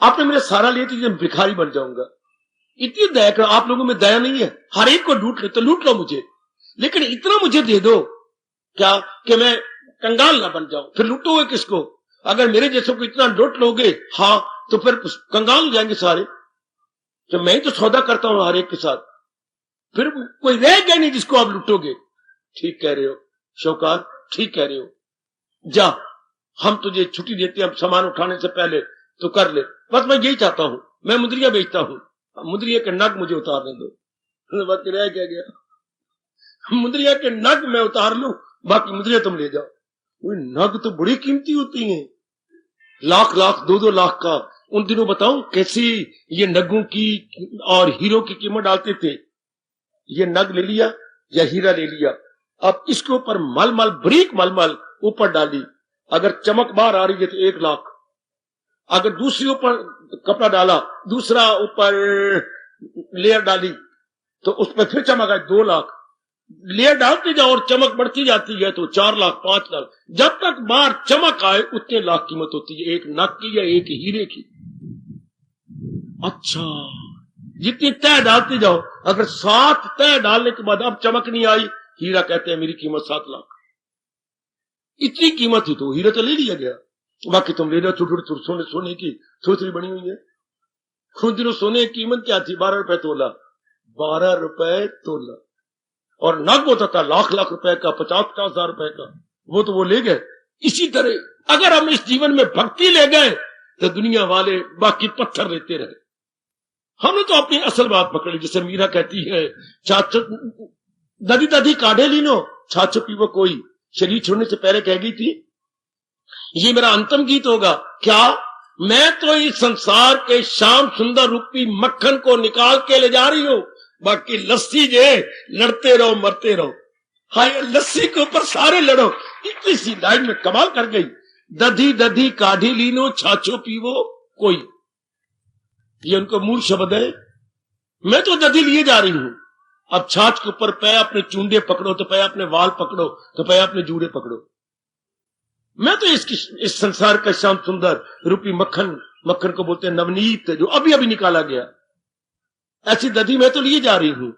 आपने मेरा सारा लिया तो मैं भिखारी बन जाऊंगा। इतनी दया करो, आप लोगों में दया नहीं है। हर एक को लूट ले तो लूट लो मुझे, लेकिन इतना मुझे दे दो क्या कि मैं कंगाल ना बन जाऊं। फिर लूटोगे किसको, अगर मेरे जैसों को इतना लूट लोगे, हाँ, तो फिर कंगाल हो जाएंगे सारे। तो मैं ही तो सौदा करता हूं हर एक के साथ, फिर कोई रह गया नहीं जिसको आप लूटोगे। ठीक कह रहे हो शौकार, ठीक कह रहे हो, जा, हम तुझे छुट्टी देते हैं सामान उठाने से पहले, तो कर ले। बस मैं यही चाहता हूं, मैं मुंदरिया बेचता हूं, मुंदरिया के नग मुझे उतारने दो। बाकी रह क्या गया, मुंदरिया के नग मैं उतार लूं, बाकी मुंदरिया तुम ले जाओ। वो नग तो बड़ी कीमती होती हैं, लाख लाख 2-2 लाख का। उन दिनों बताऊं कैसी ये नगों की और हीरो की कीमत डालते थे। ये नग ले लिया या हीरा ले लिया, अब इसके ऊपर मलमल, बरीक मलमल ऊपर डाली, अगर चमक बाहर आ रही है तो 1 लाख। अगर दूसरी ऊपर कपड़ा डाला, दूसरा ऊपर लेयर डाली, तो उस पर फिर चमक आए 2 लाख। लेयर डालते जाओ और चमक बढ़ती जाती है तो 4 लाख, 5 लाख, जब तक बाहर चमक आए उतने लाख कीमत होती है एक नग की या एक हीरे की। अच्छा, जितनी तय डालते जाओ, अगर 7 तय डालने के बाद अब चमक नहीं आई, हीरा कहते हैं मेरी कीमत 7 लाख। इतनी कीमत ही तो हीरा तो ले लिया गया, बाकी तुम ले लो छोटे सोने की थोड़ी बनी हुई है। खुद दिनों सोने की कीमत क्या थी, 12 रुपए तोला, 12 रुपए तोला। और नग होता था लाख लाख रुपए का, 50-50 हजार रुपए का, वो तो वो ले गए। इसी तरह अगर हम इस जीवन में भक्ति ले गए तो दुनिया वाले बाकी पत्थर लेते रहे। हमने तो अपनी असल बात पकड़ी, जैसे मीरा कहती है, चाचो दादी दादी काढ़े लीनो, छाछो पीवो कोई। शरीर छोड़ने से पहले कह गई थी ये मेरा अंतिम गीत होगा। क्या, मैं तो इस संसार के श्याम सुंदर रूपी मक्खन को निकाल के ले जा रही हूं, बाकी लस्सी जे लड़ते रहो मरते रहो। हाय लस्सी के ऊपर सारे लड़ो। इतनी सी लाइन में कमाल कर गई। दधी दधी काढ़ी लीनो छाछो पीवो कोई, ये उनको मूल शब्द है। मैं तो दधी लिए जा रही हूं, अब छाछ के ऊपर पे अपने चूंडे पकड़ो तो पे अपने वाल पकड़ो तो पे अपने जूड़े पकड़ो। मैं तो इस संसार का श्याम सुंदर रूपी मक्खन, मक्खन को बोलते हैं नवनीत, जो अभी अभी निकाला गया, ऐसी दधी मैं तो लिए जा रही हूं।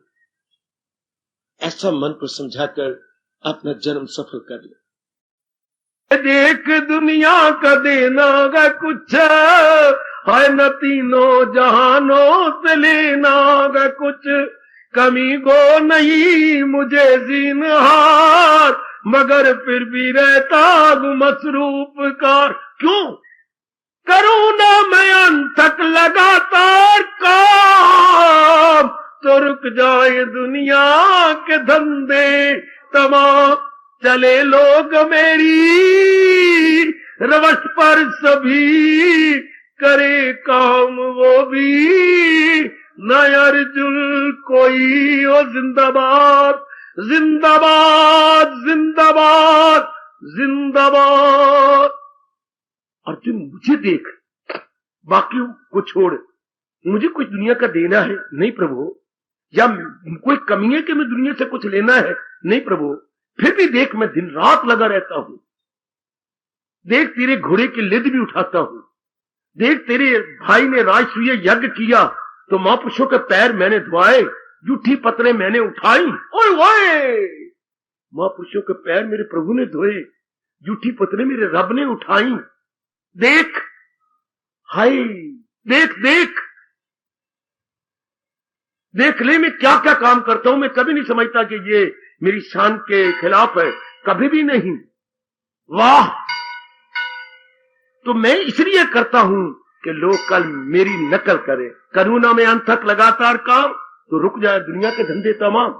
ऐसा मन को समझाकर अपना जन्म सफल कर ले। देख दुनिया का देना गा कुछ है न, तीनों जहानों से लेना गा कुछ, कमी गो नहीं मुझे ज़िन्हार, मगर फिर भी रहता हूं मसरूफ कार। क्यों करूं ना मैं अंत तक लगातार काम, तो रुक जाए दुनिया के धंधे तमाम, चले लोग मेरी रवस पर सभी, करे काम वो भी न अर्जुन कोई। ओ जिंदाबाद जिंदाबाद जिंदाबाद जिंदाबाद। अर्जुन मुझे देख, बाकी को छोड़, मुझे कुछ दुनिया का देना है नहीं प्रभु, या कोई कमी है कि मैं दुनिया से कुछ लेना है नहीं प्रभु, फिर भी देख मैं दिन रात लगा रहता हूं। देख तेरे घोड़े की लिद भी उठाता हूं, देख तेरे भाई ने राजसूय यज्ञ किया तो महापुरुषों के पैर मैंने धुआए, जूठी पत्रे मैंने उठाई। ओए ओए, महापुरुषों के पैर मेरे प्रभु ने धोए, जूठी पत्रे मेरे रब ने उठाई। देख हाय, देख देख देख ले मैं क्या क्या काम करता हूं। मैं कभी नहीं समझता कि ये मेरी शान के खिलाफ है, कभी भी नहीं। वाह, तो मैं इसलिए करता हूं कि लोग कल मेरी नकल करें। करूं ना मैं अंत तक लगातार काम, तो रुक जाए दुनिया के धंधे तमाम।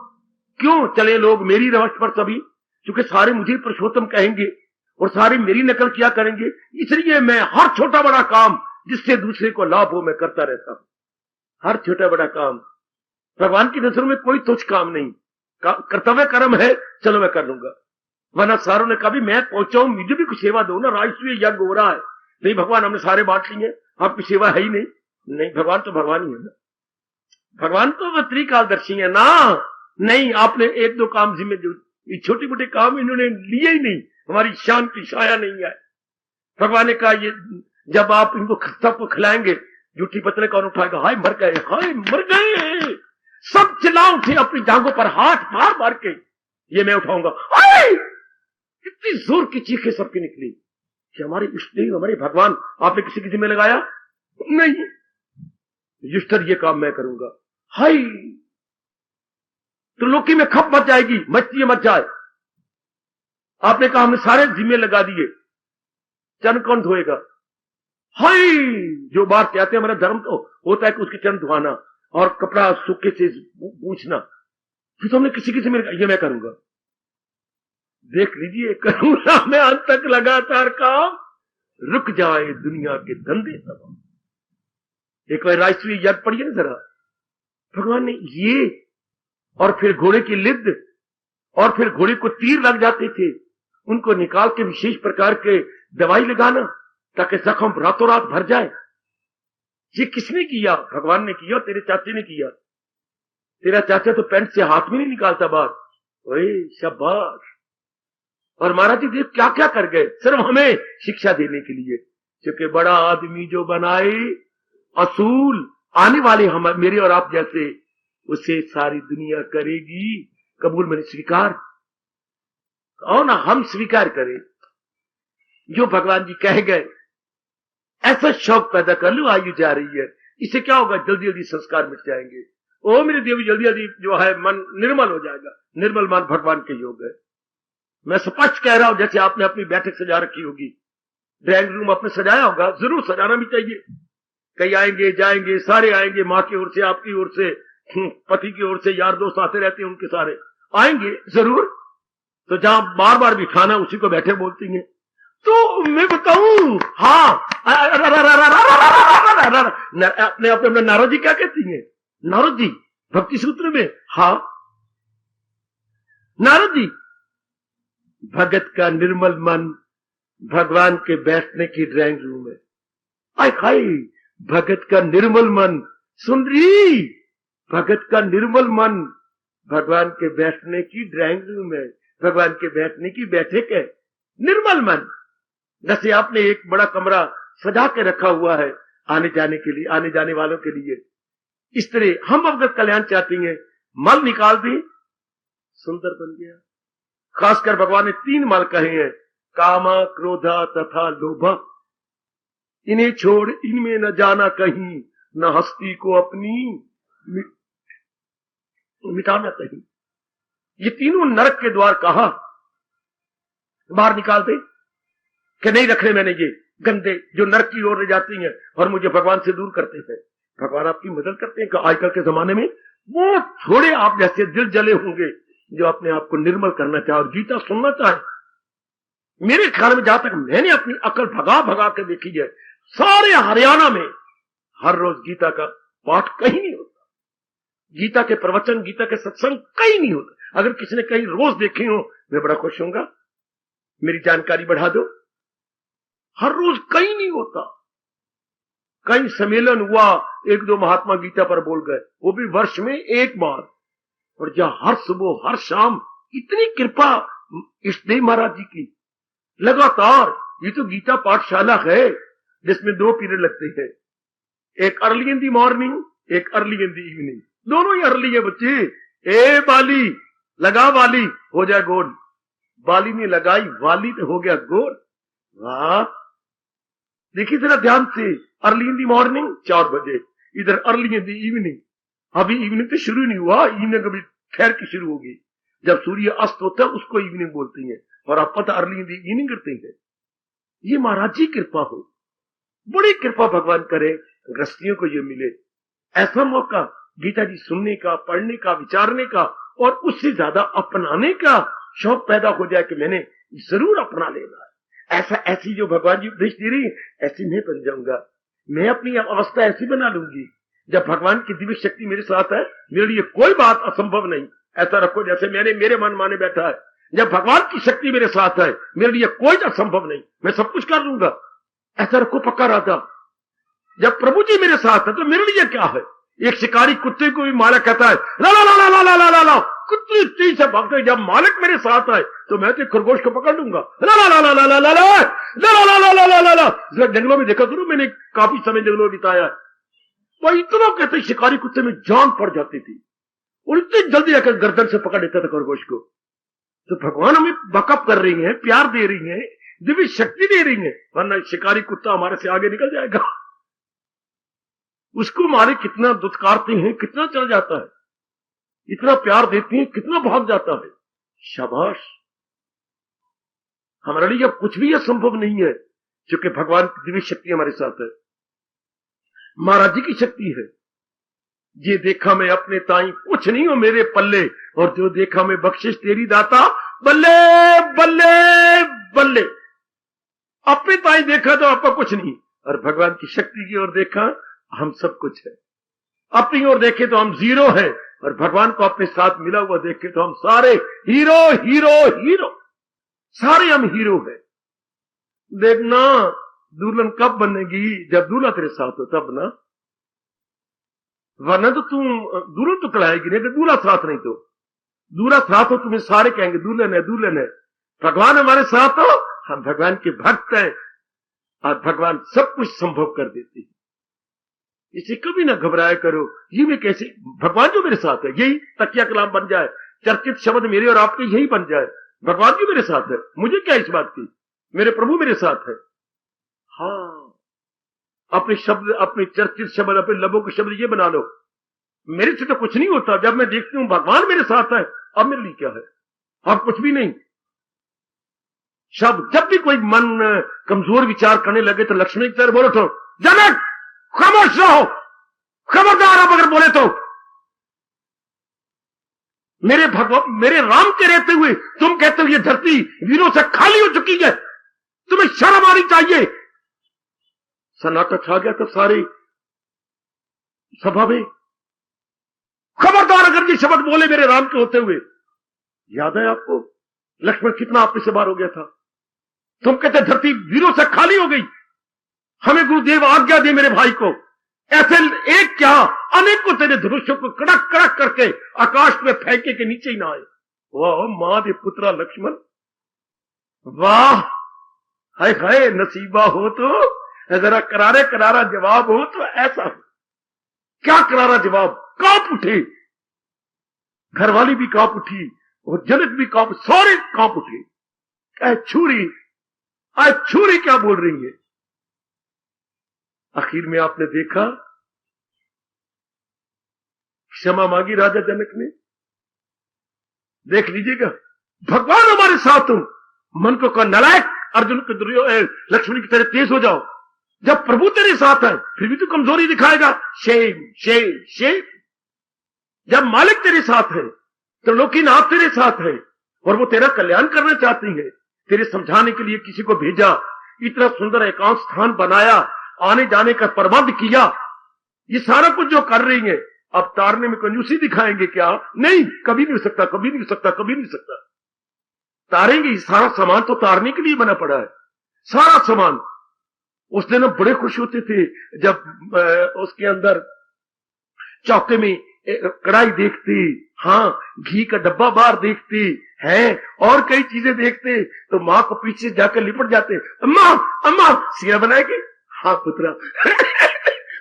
क्यों चले लोग मेरी रवस पर सभी, क्योंकि सारे मुझे पुरुषोत्तम कहेंगे और सारे मेरी नकल किया करेंगे। इसलिए मैं हर छोटा बड़ा काम जिससे दूसरे को लाभ हो मैं करता रहता हूं। हर छोटा बड़ा काम भगवान की नजरों में कोई तुच्छ काम नहीं। कर्तव्य कर्म है, चलो मैं कर लूंगा। वरना सारों ने कहा भी मैं पहुंचाऊं, मुझे भी कुछ सेवा दो ना, राजसूय यज्ञ हो रहा है। नहीं भगवान हमने सारे बांट लिए, आपकी सेवा है ही नहीं। नहीं, भगवान तो भगवान ही है ना, भगवान तो त्रिकालदर्शी है ना। नहीं, आपने एक दो काम जिम्मे, ये छोटे मोटे काम इन्होंने लिए ही नहीं, हमारी शान की छाया नहीं है। भगवान ने कहा ये जब आप इनको सबको खिलाएंगे, जूठी पत्रे कौन उठाएगा? हाय मर गए, हाय मर गए। सब चिल्ला उठे अपनी जांघों पर हाथ मार मार के, ये मैं उठाऊंगा। हाय, इतनी जोर की चीखें सबकी निकली कि हमारे इष्ट देव, हमारे भगवान, आपने किसी की जिम्मे लगाया नहीं, युष्टर ये काम मैं करूंगा। हाय, तो लोकी में खप मच जाएगी, मचती है मच जाए। आपने कहा हमने सारे जिम्मे लगा दिए, चरण कौन धोएगा? हाय, जो बात कहते हैं हमारा धर्म तो होता है कि उसके चरण धोना और कपड़ा सूखे से पूछना, फिर तो हमने किसी की जिम्मे, ये मैं करूंगा। देख लीजिए, करूंगा मैं अंत तक लगातार काम, रुक जाए दुनिया के धंधे तमाम। एक बार राजसूय यज्ञ पढ़िए ना जरा, भगवान ने ये, और फिर घोड़े की लिद, और फिर घोड़े को तीर लग जाते थे, उनको निकाल के विशेष प्रकार के दवाई लगाना ताकि जख्म रातों रात भर जाए। ये किसने किया? भगवान ने किया, तेरे चाचे ने किया। तेरा चाचा तो पैंट से हाथ में नहीं निकालता बाहर। ओए शाबाश। और महाराज जी देव क्या क्या कर गए सिर्फ हमें शिक्षा देने के लिए, क्योंकि बड़ा आदमी जो बनाए असूल, आने वाले हम मेरे और आप जैसे, उसे सारी दुनिया करेगी कबूल, मैंने स्वीकार। और ना हम स्वीकार करें जो भगवान जी कह गए। ऐसा शौक पैदा कर लो, आयु जा रही है, इससे क्या होगा? जल्दी जल्दी संस्कार मिट जाएंगे। ओ मेरे देवी, जल्दी जल्दी जो है मन निर्मल हो जाएगा। निर्मल मन भगवान के योग है। मैं स्पष्ट कह रहा हूं, जैसे आपने अपनी बैठक सजा रखी होगी, ड्राइंग रूम आपने सजाया होगा, जरूर सजाना भी चाहिए। कई आएंगे जाएंगे, सारे आएंगे, माँ की ओर से, आपकी ओर से, पति की ओर से, यार दोस्त आते रहते हैं, उनके सारे आएंगे जरूर। तो जहां बार बार बिठाना उसी को बैठे बोलती हैं। तो मैं बताऊं, हाँ, अपने अपने नारद जी क्या कहती हैं? नारद जी भक्ति सूत्र में, हाँ नारद जी भगत का निर्मल मन भगवान के बैठने की ड्राइंग रूम है। आय हाय, भगत का निर्मल मन, सुन रही, भगत का निर्मल मन भगवान के बैठने की ड्राइंग रूम है, भगवान के बैठने की बैठक है। निर्मल मन, जैसे आपने एक बड़ा कमरा सजा के रखा हुआ है आने जाने के लिए, आने जाने वालों के लिए, इस तरह हम अगर कल्याण चाहती हैं, मल निकाल दी, सुंदर बन गया। खासकर भगवान ने 3 मल कहे हैं, कामा, क्रोधा तथा लोभ। इन्हें छोड़ इनमें न जाना कहीं, न हस्ती को अपनी मिटाना कहीं। ये तीनों नरक के द्वार कहा, बाहर निकाल दे कि नहीं रखने मैंने ये गंदे जो नरक की ओर ले जाती हैं और मुझे भगवान से दूर करते हैं। भगवान आपकी मदद करते हैं कि आजकल के जमाने में वो थोड़े आप जैसे दिल जले होंगे जो अपने आप को निर्मल करना चाहे और गीता सुनना चाहे। मेरे ख्याल में जहां तक मैंने अपनी अकल भगा भगा के देखी है, सारे हरियाणा में हर रोज गीता का पाठ कहीं नहीं होता, गीता के प्रवचन, गीता के सत्संग कहीं नहीं होता। अगर किसी ने कहीं रोज देखे हो, मैं बड़ा खुश होऊंगा, मेरी जानकारी बढ़ा दो। हर रोज कहीं नहीं होता। कहीं सम्मेलन हुआ, 1-2 महात्मा गीता पर बोल गए, वो भी वर्ष में 1 बार। और जहां हर सुबह हर शाम इतनी कृपा इष्टदेव महाराज जी की लगातार, ये तो गीता पाठशाला है जिसमें 2 पीरियड लगते हैं, एक अर्ली इन दी मॉर्निंग, एक अर्ली इन दी इवनिंग, दोनों ही अर्ली है बच्चे। ए बाली लगा, वाली हो जाए गोल, बाली ने लगाई वाली तो हो गया गोल। वाह, देखिए जरा ध्यान से, अर्ली इन दी मॉर्निंग 4 बजे, इधर अर्ली इन दी इवनिंग। अभी इवनिंग तो शुरू नहीं हुआ, इवनिंग अभी ठहर की शुरू होगी। जब सूर्य अस्त होता है उसको इवनिंग बोलते हैं, और आप पता अर्ली इन दी इवनिंग करते हैं। ये महाराज जी कृपा हो, बड़ी कृपा भगवान करे गृहस्थियों को ये मिले ऐसा मौका गीता जी सुनने का, पढ़ने का, विचारने का, और उससे ज्यादा अपनाने का शौक पैदा हो जाए कि मैंने जरूर अपना लेना है। ऐसी जो भगवान जी उपदेश दे रही है, ऐसी मैं बन जाऊंगा। मैं अपनी अवस्था ऐसी बना लूंगी, जब भगवान की दिव्य शक्ति मेरे साथ है, मेरे लिए कोई बात असंभव नहीं। ऐसा रखो जैसे मैंने मेरे मन माने बैठा है, जब भगवान की शक्ति मेरे साथ है, मेरे लिए कोई असंभव नहीं, मैं सब कुछ कर लूंगा। ऐसा रखो पक्का राजा। जब प्रभु जी मेरे साथ है तो मेरे लिए क्या है। एक शिकारी कुत्ते को भी मालिक कहता है ला ला ला ला ला ला ला ला, कुत्ते तेज से भागते, जब मालिक मेरे साथ है तो मैं तो खरगोश को पकड़ लूंगा। ला ला ला ला ला ला ला ला ला ला ला ला ला ला। जंगलों में देखा करो, मैंने काफी समय जंगलों में बिताया, वह इतना कहते शिकारी कुत्ते में जान पड़ जाती थी और इतनी जल्दी आकर गर्दन से पकड़ लेता था खरगोश को। तो भगवान हमें बकअप कर रही है, प्यार दे रही है, दिव्य शक्ति दे रही है, वरना शिकारी कुत्ता हमारे से आगे निकल जाएगा। उसको मारे कितना दुत्कारते हैं, कितना चल जाता है, इतना प्यार देते हैं, कितना भाग जाता है। शाबाश, हमारे लिए अब कुछ भी असंभव नहीं है, क्योंकि भगवान की दिव्य शक्ति हमारे साथ है, महाराज जी की शक्ति है। ये देखा मैं अपने ताई कुछ नहीं हो मेरे पल्ले, और जो देखा मैं बख्शिश तेरी दाता बल्ले बल्ले बल्ले। अपने ताई देखा तो आपका कुछ नहीं, और भगवान की शक्ति की ओर देखा हम सब कुछ है। अपनी ओर देखे तो हम जीरो है, और भगवान को अपने साथ मिला हुआ देखे तो हम सारे हीरो हीरो हीरो, सारे हम हीरो है। देखना दुल्हन कब बनेगी, जब दूल्हा तेरे साथ हो तब ना, वरना तो तुम दुल्हन तो कलाएगी नहीं, अगर दूल्हा साथ नहीं तो। दूल्हा साथ हो तुम्हें सारे कहेंगे दुल्हन है दुल्हन है। भगवान हमारे साथ हो, हम भगवान के भक्त हैं, और भगवान सब कुछ संभव कर देते हैं। इसे कभी ना घबराया करो, ये मैं कैसे, भगवान जो मेरे साथ है, यही तकिया कलाम बन जाए, चर्चित शब्द मेरे और आपके यही बन जाए। भगवान जी मेरे साथ है, मुझे क्या इस बात की, मेरे प्रभु मेरे साथ है। हाँ, अपने शब्द, अपने चर्चित शब्द, अपने लबों के शब्द ये बना लो, मेरे से तो कुछ नहीं होता। जब मैं देखती हूं भगवान मेरे साथ है, अब मेरे लिए क्या है, अब कुछ भी नहीं। शब्द, जब भी कोई मन कमजोर विचार करने लगे तो लक्ष्मी की तरह बोलो तो जनक खामोश रहो, खबरदार आप अगर बोले तो। मेरे भगवान, मेरे राम के रहते हुए तुम कहते हो ये धरती वीरों से खाली हो चुकी है, तुम्हें शर्म आनी चाहिए। सन्नाटा छा गया तो सारी सभा में, खबरदार अगर ये शब्द बोले मेरे राम के होते हुए। याद है आपको लक्ष्मण कितना आप से बार हो गया था। तुम कहते धरती वीरों से खाली हो गई, हमें गुरुदेव आज्ञा दे मेरे भाई को, ऐसे एक क्या अनेकों तेरे धनुषों को कड़क कड़क करके आकाश में फेंके के नीचे ही ना आए। वाह मां दे पुत्रा लक्ष्मण, वाह, हाय हाय, नसीबा हो तो जरा करारे करारा जवाब हो तो ऐसा हो। क्या करारा जवाब, कांप उठे, घरवाली भी कांप उठी और जनक भी कांप, सारे कांप उठे। क्या छुरी, आज छुरी क्या बोल रही है। आखिर में आपने देखा क्षमा मांगी राजा जनक ने। देख लीजिएगा, भगवान हमारे साथ हो। मन को कहा नलायक अर्जुन के लक्ष्मण की तरह तेज हो जाओ। जब प्रभु तेरे साथ है फिर भी तू कमजोरी दिखाएगा। Shem Shem Shem. जब मालिक तेरे साथ है, त्रिलोकीनाथ तेरे साथ है और वो तेरा कल्याण करना चाहती है, तेरे समझाने के लिए किसी को भेजा, इतना सुंदर एकांत स्थान बनाया, आने जाने का प्रबंध किया, ये सारा कुछ जो कर रही है, अब तारने में कंजूसी दिखाएंगे क्या? नहीं, कभी नहीं हो सकता, कभी नहीं हो सकता, कभी नहीं हो सकता। तारेंगे, सारा सामान तो तारने के लिए बना पड़ा है, सारा सामान। उस दिन हम बड़े खुश होते थे जब उसके अंदर चौके में कढ़ाई देखती, हाँ, घी का डब्बा बाहर देखती है और कई चीजें देखते तो माँ को पीछे जाकर लिपट जाते। अम्मा अम्मा सीरा बनाएगी? हाँ पुत्रा।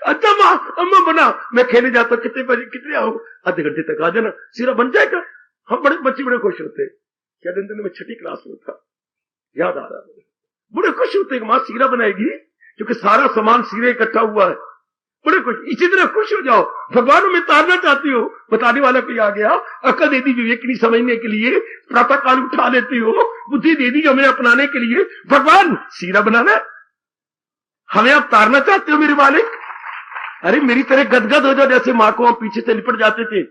अच्छा माँ, अम्मा बना, मैं खेलने जाता हूँ, कितने बजे, कितने आओ? आधे घंटे तक आ जाना, सीरा बन जाएगा। हम बड़े बच्चे बड़े खुश होते। क्या दिन में 6ठी क्लास में था, याद आ रहा है, बड़े खुश होते कि माँ सीरा बनाएगी, क्योंकि सारा सामान सीरे इकट्ठा हुआ है। बड़े खुश, इसी तरह खुश हो जाओ। भगवान में तारना चाहती हो, बताने वाला कोई आ गया, अकल दे दी विवेकनी समझने के लिए, प्रातः काल उठा लेती हो, बुद्धि दे दी हमें अपनाने के लिए। भगवान सीरा बनाना, हमें आप तारना चाहते हो मेरे मालिक? अरे मेरी तरह गदगद हो जाओ, जैसे माँ को हम पीछे से लिपट जाते थे।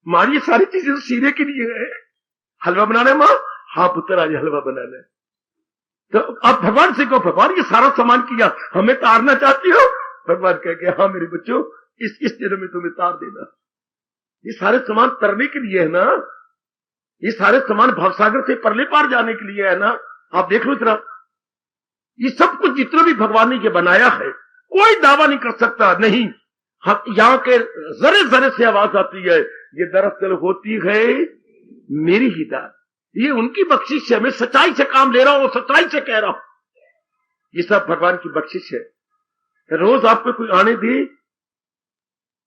माँ ये सारी चीजें तो सीरे के लिए है। हलवा बनाना है माँ? हाँ पुत्र, आज हलवा बनाना है। तो आप भगवान से कहो, भगवान ये सारा सामान किया, हमें तारना चाहती हो? भगवान कह के, हाँ मेरे बच्चों, इस जन्म में तुम्हें तार देना। ये सारे सामान तरने के लिए है ना, ये सारे सामान भवसागर से परले पार जाने के लिए है ना। आप देख लो जरा, ये सब कुछ जितना भी भगवान ने ये बनाया है, कोई दावा नहीं कर सकता। नहीं, हम यहाँ के जरे जरे से आवाज आती है, ये दरअसल होती है मेरी ही दात, ये उनकी बख्शिश है। मैं सच्चाई से काम ले रहा हूं, सच्चाई से कह रहा हूं, ये सब भगवान की बख्शिश है। रोज आपको कोई आने दे,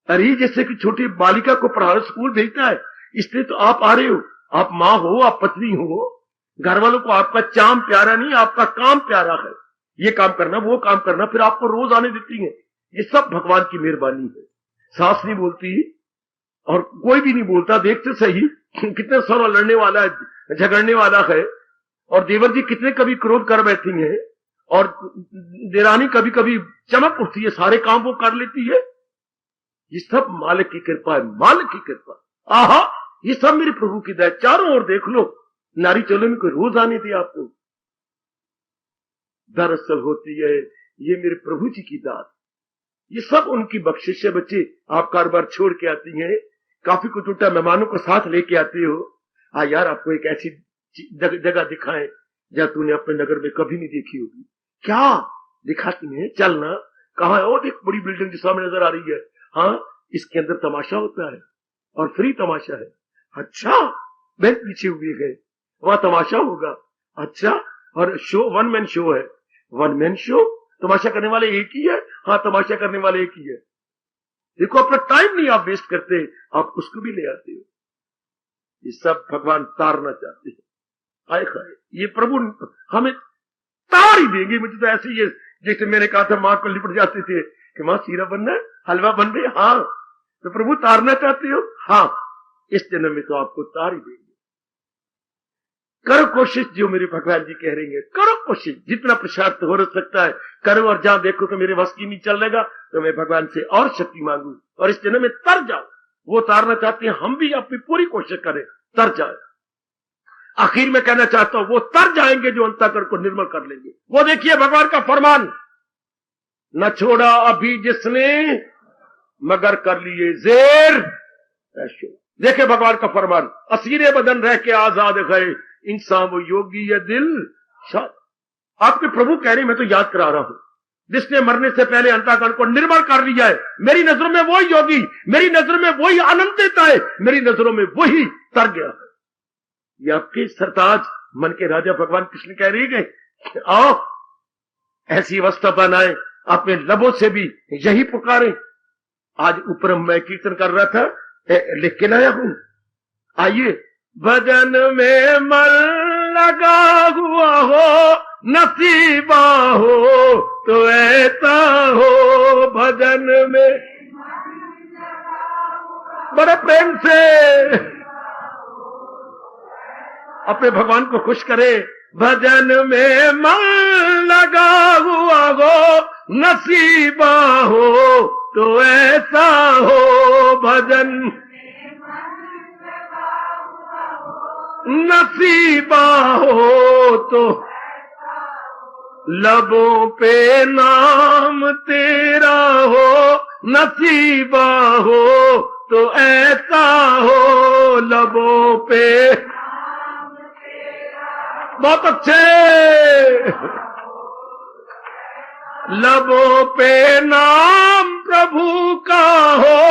अरे जैसे कि छोटी बालिका को पढ़ाने स्कूल भेजता है, इसलिए तो आप आ रहे हो। आप माँ हो, आप पत्नी हो, घर वालों को आपका चाम प्यारा नहीं, आपका काम प्यारा है। ये काम करना, वो काम करना, फिर आपको रोज आने देती है। ये सब भगवान की मेहरबानी है। सास नहीं बोलती और कोई भी नहीं बोलता, देखते सही कितने सारा लड़ने वाला है, झगड़ने वाला है, और देवर जी कितने कभी क्रोध कर बैठी हैं, और देरानी कभी कभी चमक उठती है, सारे काम वो कर लेती है। ये सब मालिक की कृपा है, मालिक की कृपा। आहा, ये सब मेरे प्रभु की दया। चारों ओर देख लो, नारी चलो में कोई रोज आने दे आपको, दरअसल होती है ये मेरे प्रभु जी की दात। ये सब उनकी बख्शिश है। बच्चे, आप कारोबार छोड़ के आती हैं, काफी कुछ उल्टा मेहमानों को साथ लेके आती हो। यार आपको एक ऐसी जगह दिखाएं जहां तूने अपने नगर में कभी नहीं देखी होगी। क्या दिखाती है? चलना। कहाँ है? ओ देख, बड़ी बिल्डिंग जो सामने नजर आ रही है, हाँ, इसके अंदर तमाशा होता है और फ्री तमाशा है। अच्छा, बैंक पीछे हुए गए, वहां तमाशा होगा। अच्छा, और शो वन मैन शो है। वन मैन शो, तमाशा करने वाले एक ही है? हाँ, तमाशा करने वाले एक ही है। देखो, अपना टाइम नहीं आप वेस्ट करते, आप उसको भी ले आते हो। ये सब भगवान तारना चाहते हैं। आए खाए, ये प्रभु हमें तार ही देंगे। मुझे तो ऐसे ही, जैसे मैंने कहा था, माँ को लिपट जाते थे कि माँ सीरा बनना है, हलवा बन रही, हाँ, तो प्रभु तारना चाहते हो? हाँ, इस जन्म में तो आपको तार ही देंगे। करो कोशिश, जो मेरे भगवान जी कह रही है, करो कोशिश, जितना प्रसाद हो सकता है करो, और जहां देखो कि मेरे वश की नहीं चल रहेगा तो मैं भगवान से और शक्ति मांगू और इस जन्म में तर जाओ। वो तारना चाहते हैं, हम भी अपनी पूरी कोशिश करें तर जाए। आखिर में कहना चाहता हूं, वो तर जाएंगे जो अंतःकरण को निर्मल कर लेंगे। वो देखिए भगवान का फरमान, न छोड़ा अभी जिसने मगर कर लिए जेर। देखे भगवान का फरमान, असीरे बदन रह के आजाद गए, इंसान वो योगी या दिल शाद। आपके प्रभु कह रहे, मैं तो याद करा रहा हूं, जिसने मरने से पहले अंतःकरण को निर्मल कर लिया है, मेरी नजरों में वही योगी, मेरी नजरों में वही आनंद देता है, मेरी नजरों में वही तर गया है। ये आपके सरताज मन के राजा भगवान कृष्ण कह रही गए, आओ ऐसी अवस्था बनाए, अपने लबों से भी यही पुकारे। आज ऊपर मैं कीर्तन कर रहा था, लिख के लाया हूं, आइए। भजन में मन लगा हुआ हो, नसीबा हो तो ऐसा हो। भजन में बड़े प्रेम से अपने भगवान को खुश करे। भजन में मन लगा हुआ हो, नसीबा हो तो ऐसा हो। भजन नसीबा हो तो लबों पे नाम तेरा हो, नसीबा हो तो ऐसा हो। लबों पे बहुत अच्छे, लबों पे नाम प्रभु का हो,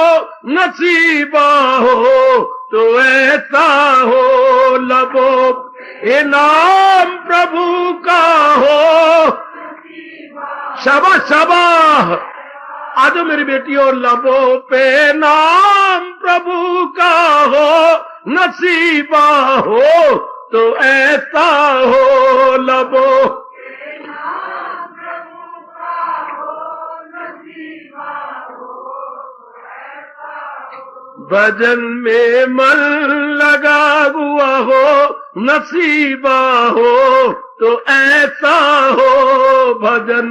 नसीबा हो तो ऐसा हो। लबों पे नाम प्रभु का हो, शाबाश शाबाश, आज मेरी बेटी। और लबों पे नाम प्रभु का हो, नसीबा हो तो ऐसा हो। लबों भजन में मन लगा हुआ हो, नसीबा हो तो ऐसा हो। भजन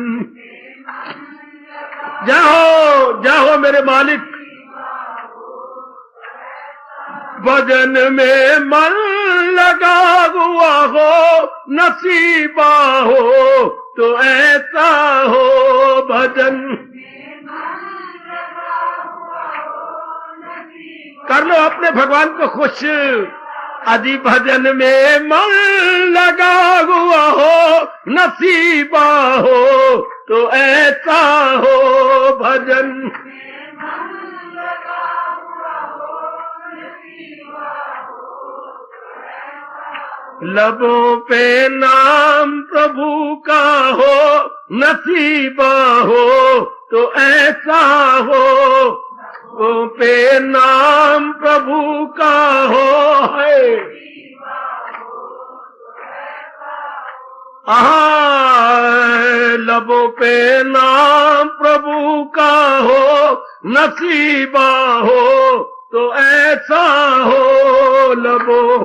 जाओ जाओ मेरे मालिक, भजन में मन लगा हुआ हो, नसीबा हो तो ऐसा हो। भजन कर लो अपने भगवान को खुश। आदि भजन में मन लगा हुआ हो, नसीबा हो तो ऐसा हो। भजन लबों पे नाम प्रभु का हो, नसीबा हो तो ऐसा हो। पे नाम प्रभु का हो है, लबों पे नाम प्रभु का हो, नसीबा हो तो ऐसा हो। लबों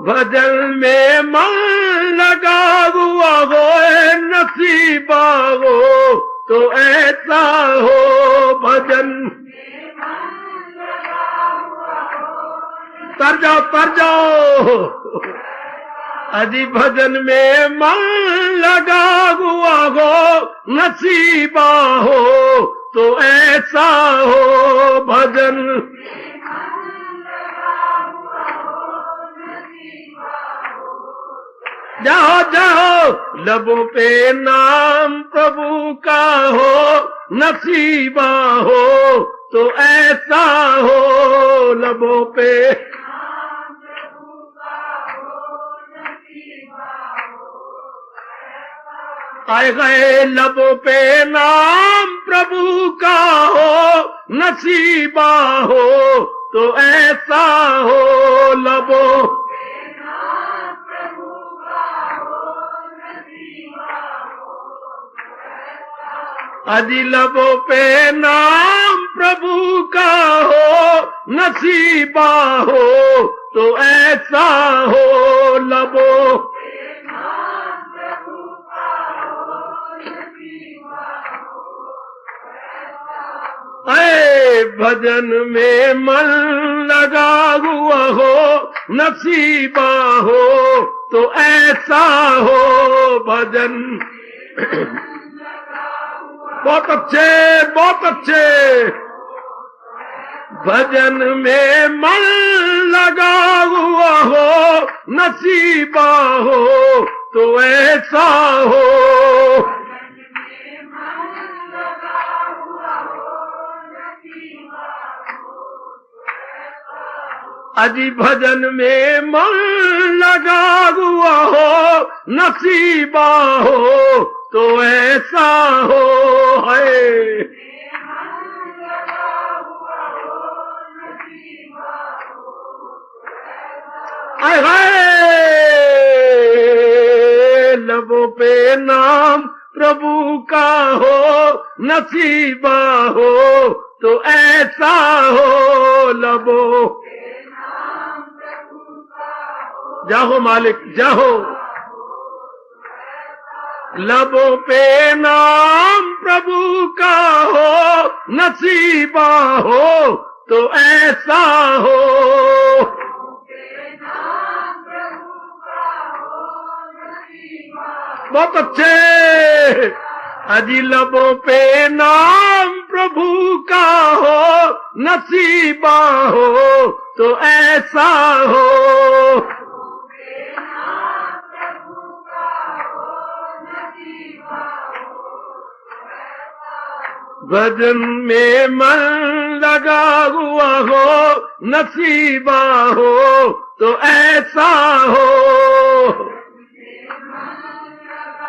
भजन में मन लगा हुआ हो, नसीबा हो तो ऐसा हो। भजन तर जाओ अजी भजन में मन लगा हुआ हो, नसीबा हो तो ऐसा हो। भजन जाओ जाओ लबों पे नाम प्रभु का हो, नसीबा हो तो ऐसा हो। लबों पे आए गए, लबों पे नाम प्रभु का हो, नसीबा हो तो ऐसा हो। लबों आदि लबों पे नाम प्रभु का हो, नसीबा हो तो ऐसा हो। लबों भजन में मन लगा हुआ हो, नसीबा हो तो ऐसा हो। भजन बहुत अच्छे भजन में मन लगा हुआ हो, नसीबा हो तो ऐसा हो। अजी भजन में मन लगा हुआ हो, नसीबा हो तो ऐसा हो है। लबों पे नाम प्रभु का हो, नसीबा हो तो ऐसा हो। लबों जाहो मालिक जाहो, लबों पे नाम प्रभु का हो, नसीबा हो तो ऐसा हो। बहुत अच्छे। अजी लबों पे नाम प्रभु का हो, नसीबा हो तो ऐसा हो। भजन में मन लगा हुआ हो, नसीबा हो तो ऐसा हो।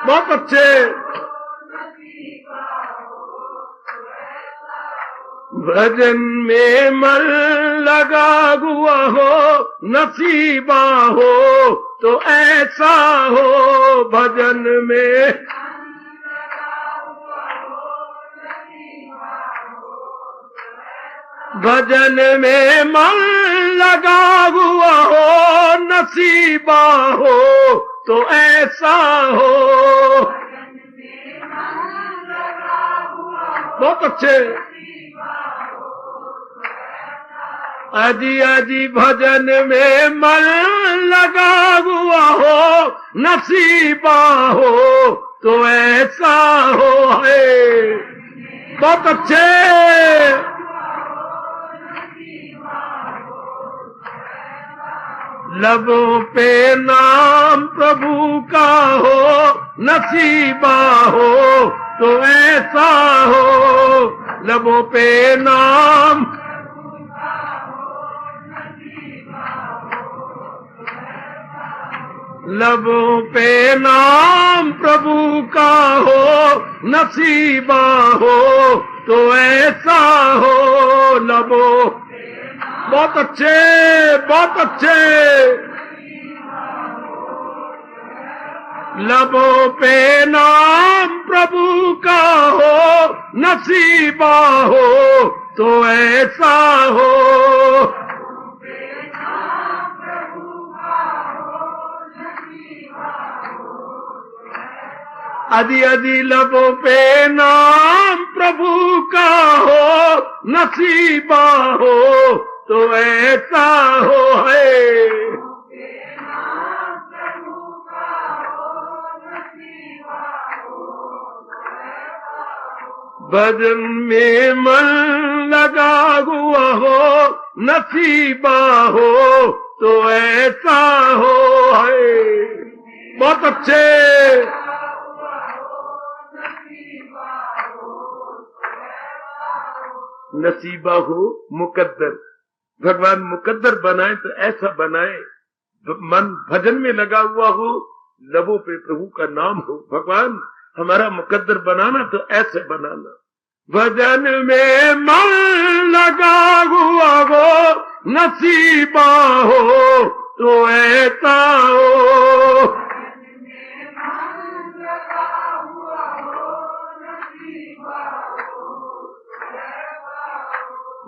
बहुत अच्छे। भजन में मन लगा हुआ हो, नसीबा हो तो ऐसा हो। भजन में भजन में मन लगा हुआ हो, नसीबा हो तो ऐसा हो। बहुत अच्छे। अजी अजी भजन में मन लगा हुआ हो, नसीबा हो तो ऐसा हो है। बहुत अच्छे। लबों पे नाम प्रभु का हो, नसीबा हो तो ऐसा हो। लबों पे नाम लबों पे नाम प्रभु का हो, नसीबा हो तो ऐसा हो। लबों बहुत अच्छे बहुत अच्छे। लबों पे नाम प्रभु का हो, नसीबा हो तो ऐसा हो। अजी अजी लबों पे नाम प्रभु का हो, नसीबा हो तो ऐसा हो है। भजन में मन लगा हुआ हो, नसीबा हो तो ऐसा हो है। बहुत अच्छे। नसीबा हो मुकद्दर। भगवान मुकद्दर बनाए तो ऐसा बनाए, मन भजन में लगा हुआ हो, लबों पे प्रभु का नाम हो। भगवान हमारा मुकद्दर बनाना तो ऐसे बनाना। भजन में मन लगा हुआ हो, नसीबा हो तो ऐसा हो।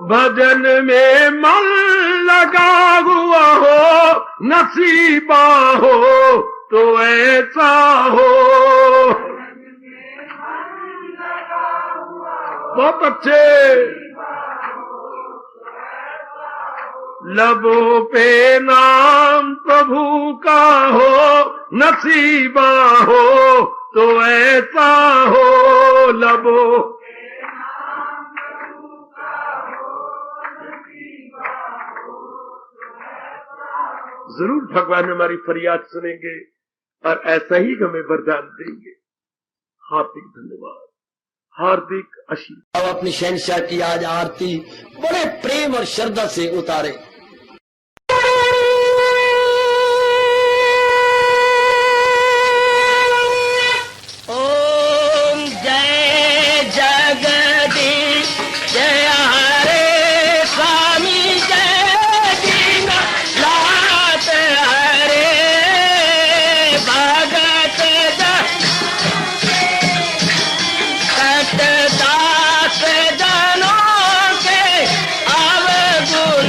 भजन में मन लगा हुआ हो, नसीबा हो तो ऐसा हो। बहुत अच्छे। लबों पे नाम प्रभु का हो, नसीबा हो तो ऐसा हो। लबों जरूर भगवान हमारी फरियाद सुनेंगे और ऐसा ही हमें वरदान देंगे। हार्दिक धन्यवाद, हार्दिक आशीर्वाद। अब अपनी शहंशाह की आज आरती बड़े प्रेम और श्रद्धा से उतारे। ओम जय जगदीश जय हरे स्वामी जय दीनानाथ हरे भगत दास जनों के अवगुण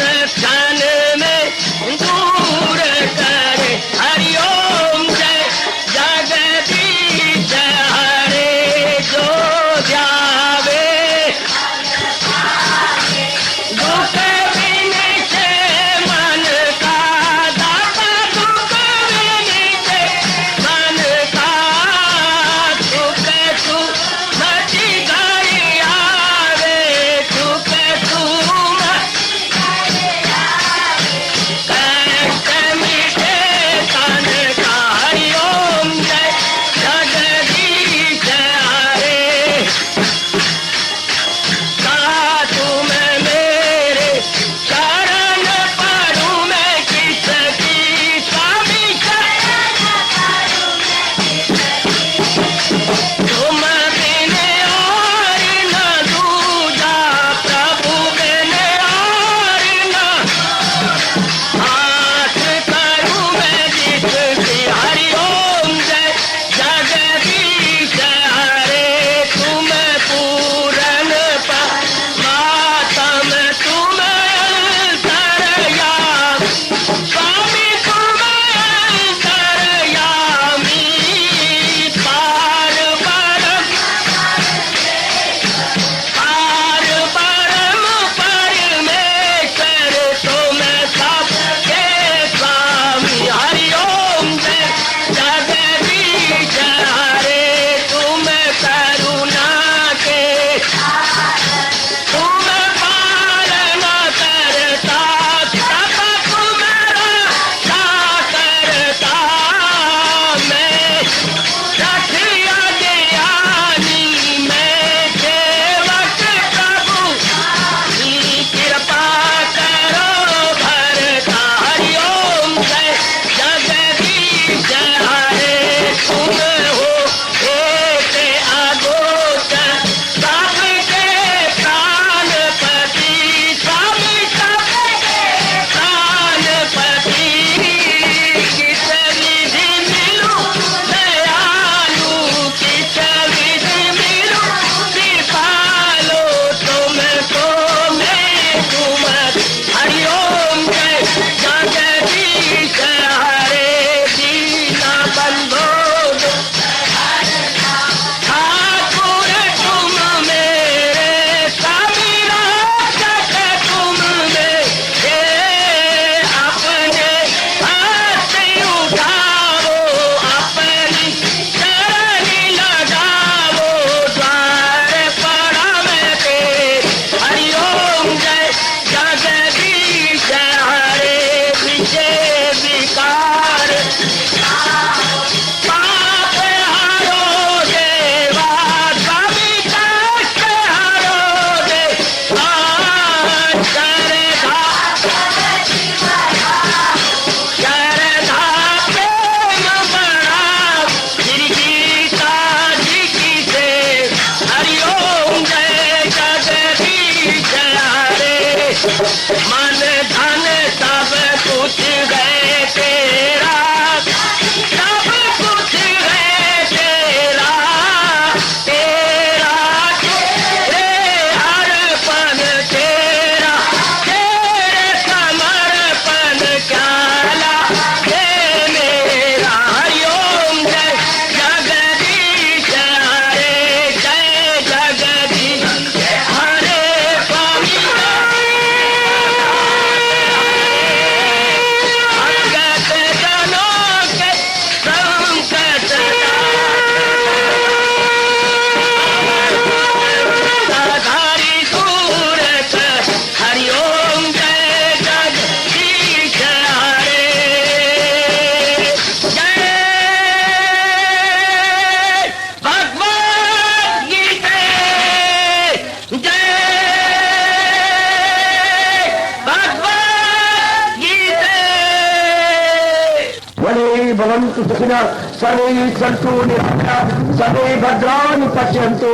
भवन्तु सुखिनः सर्वे सन्तु निरामयाः सर्वे भद्राणि पश्यन्तु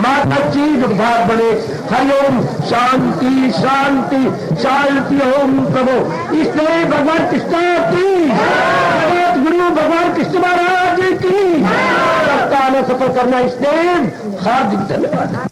मां कश्चित् दुर्भाग् बने। हरि ओम शांति शांति शांति। ओम प्रभु इसलिए भगवान कृष्ण की जगत गुरु भगवान कृष्ण महाराज की सप्ताह में सफल करना इसलिए हार्दिक धन्यवाद।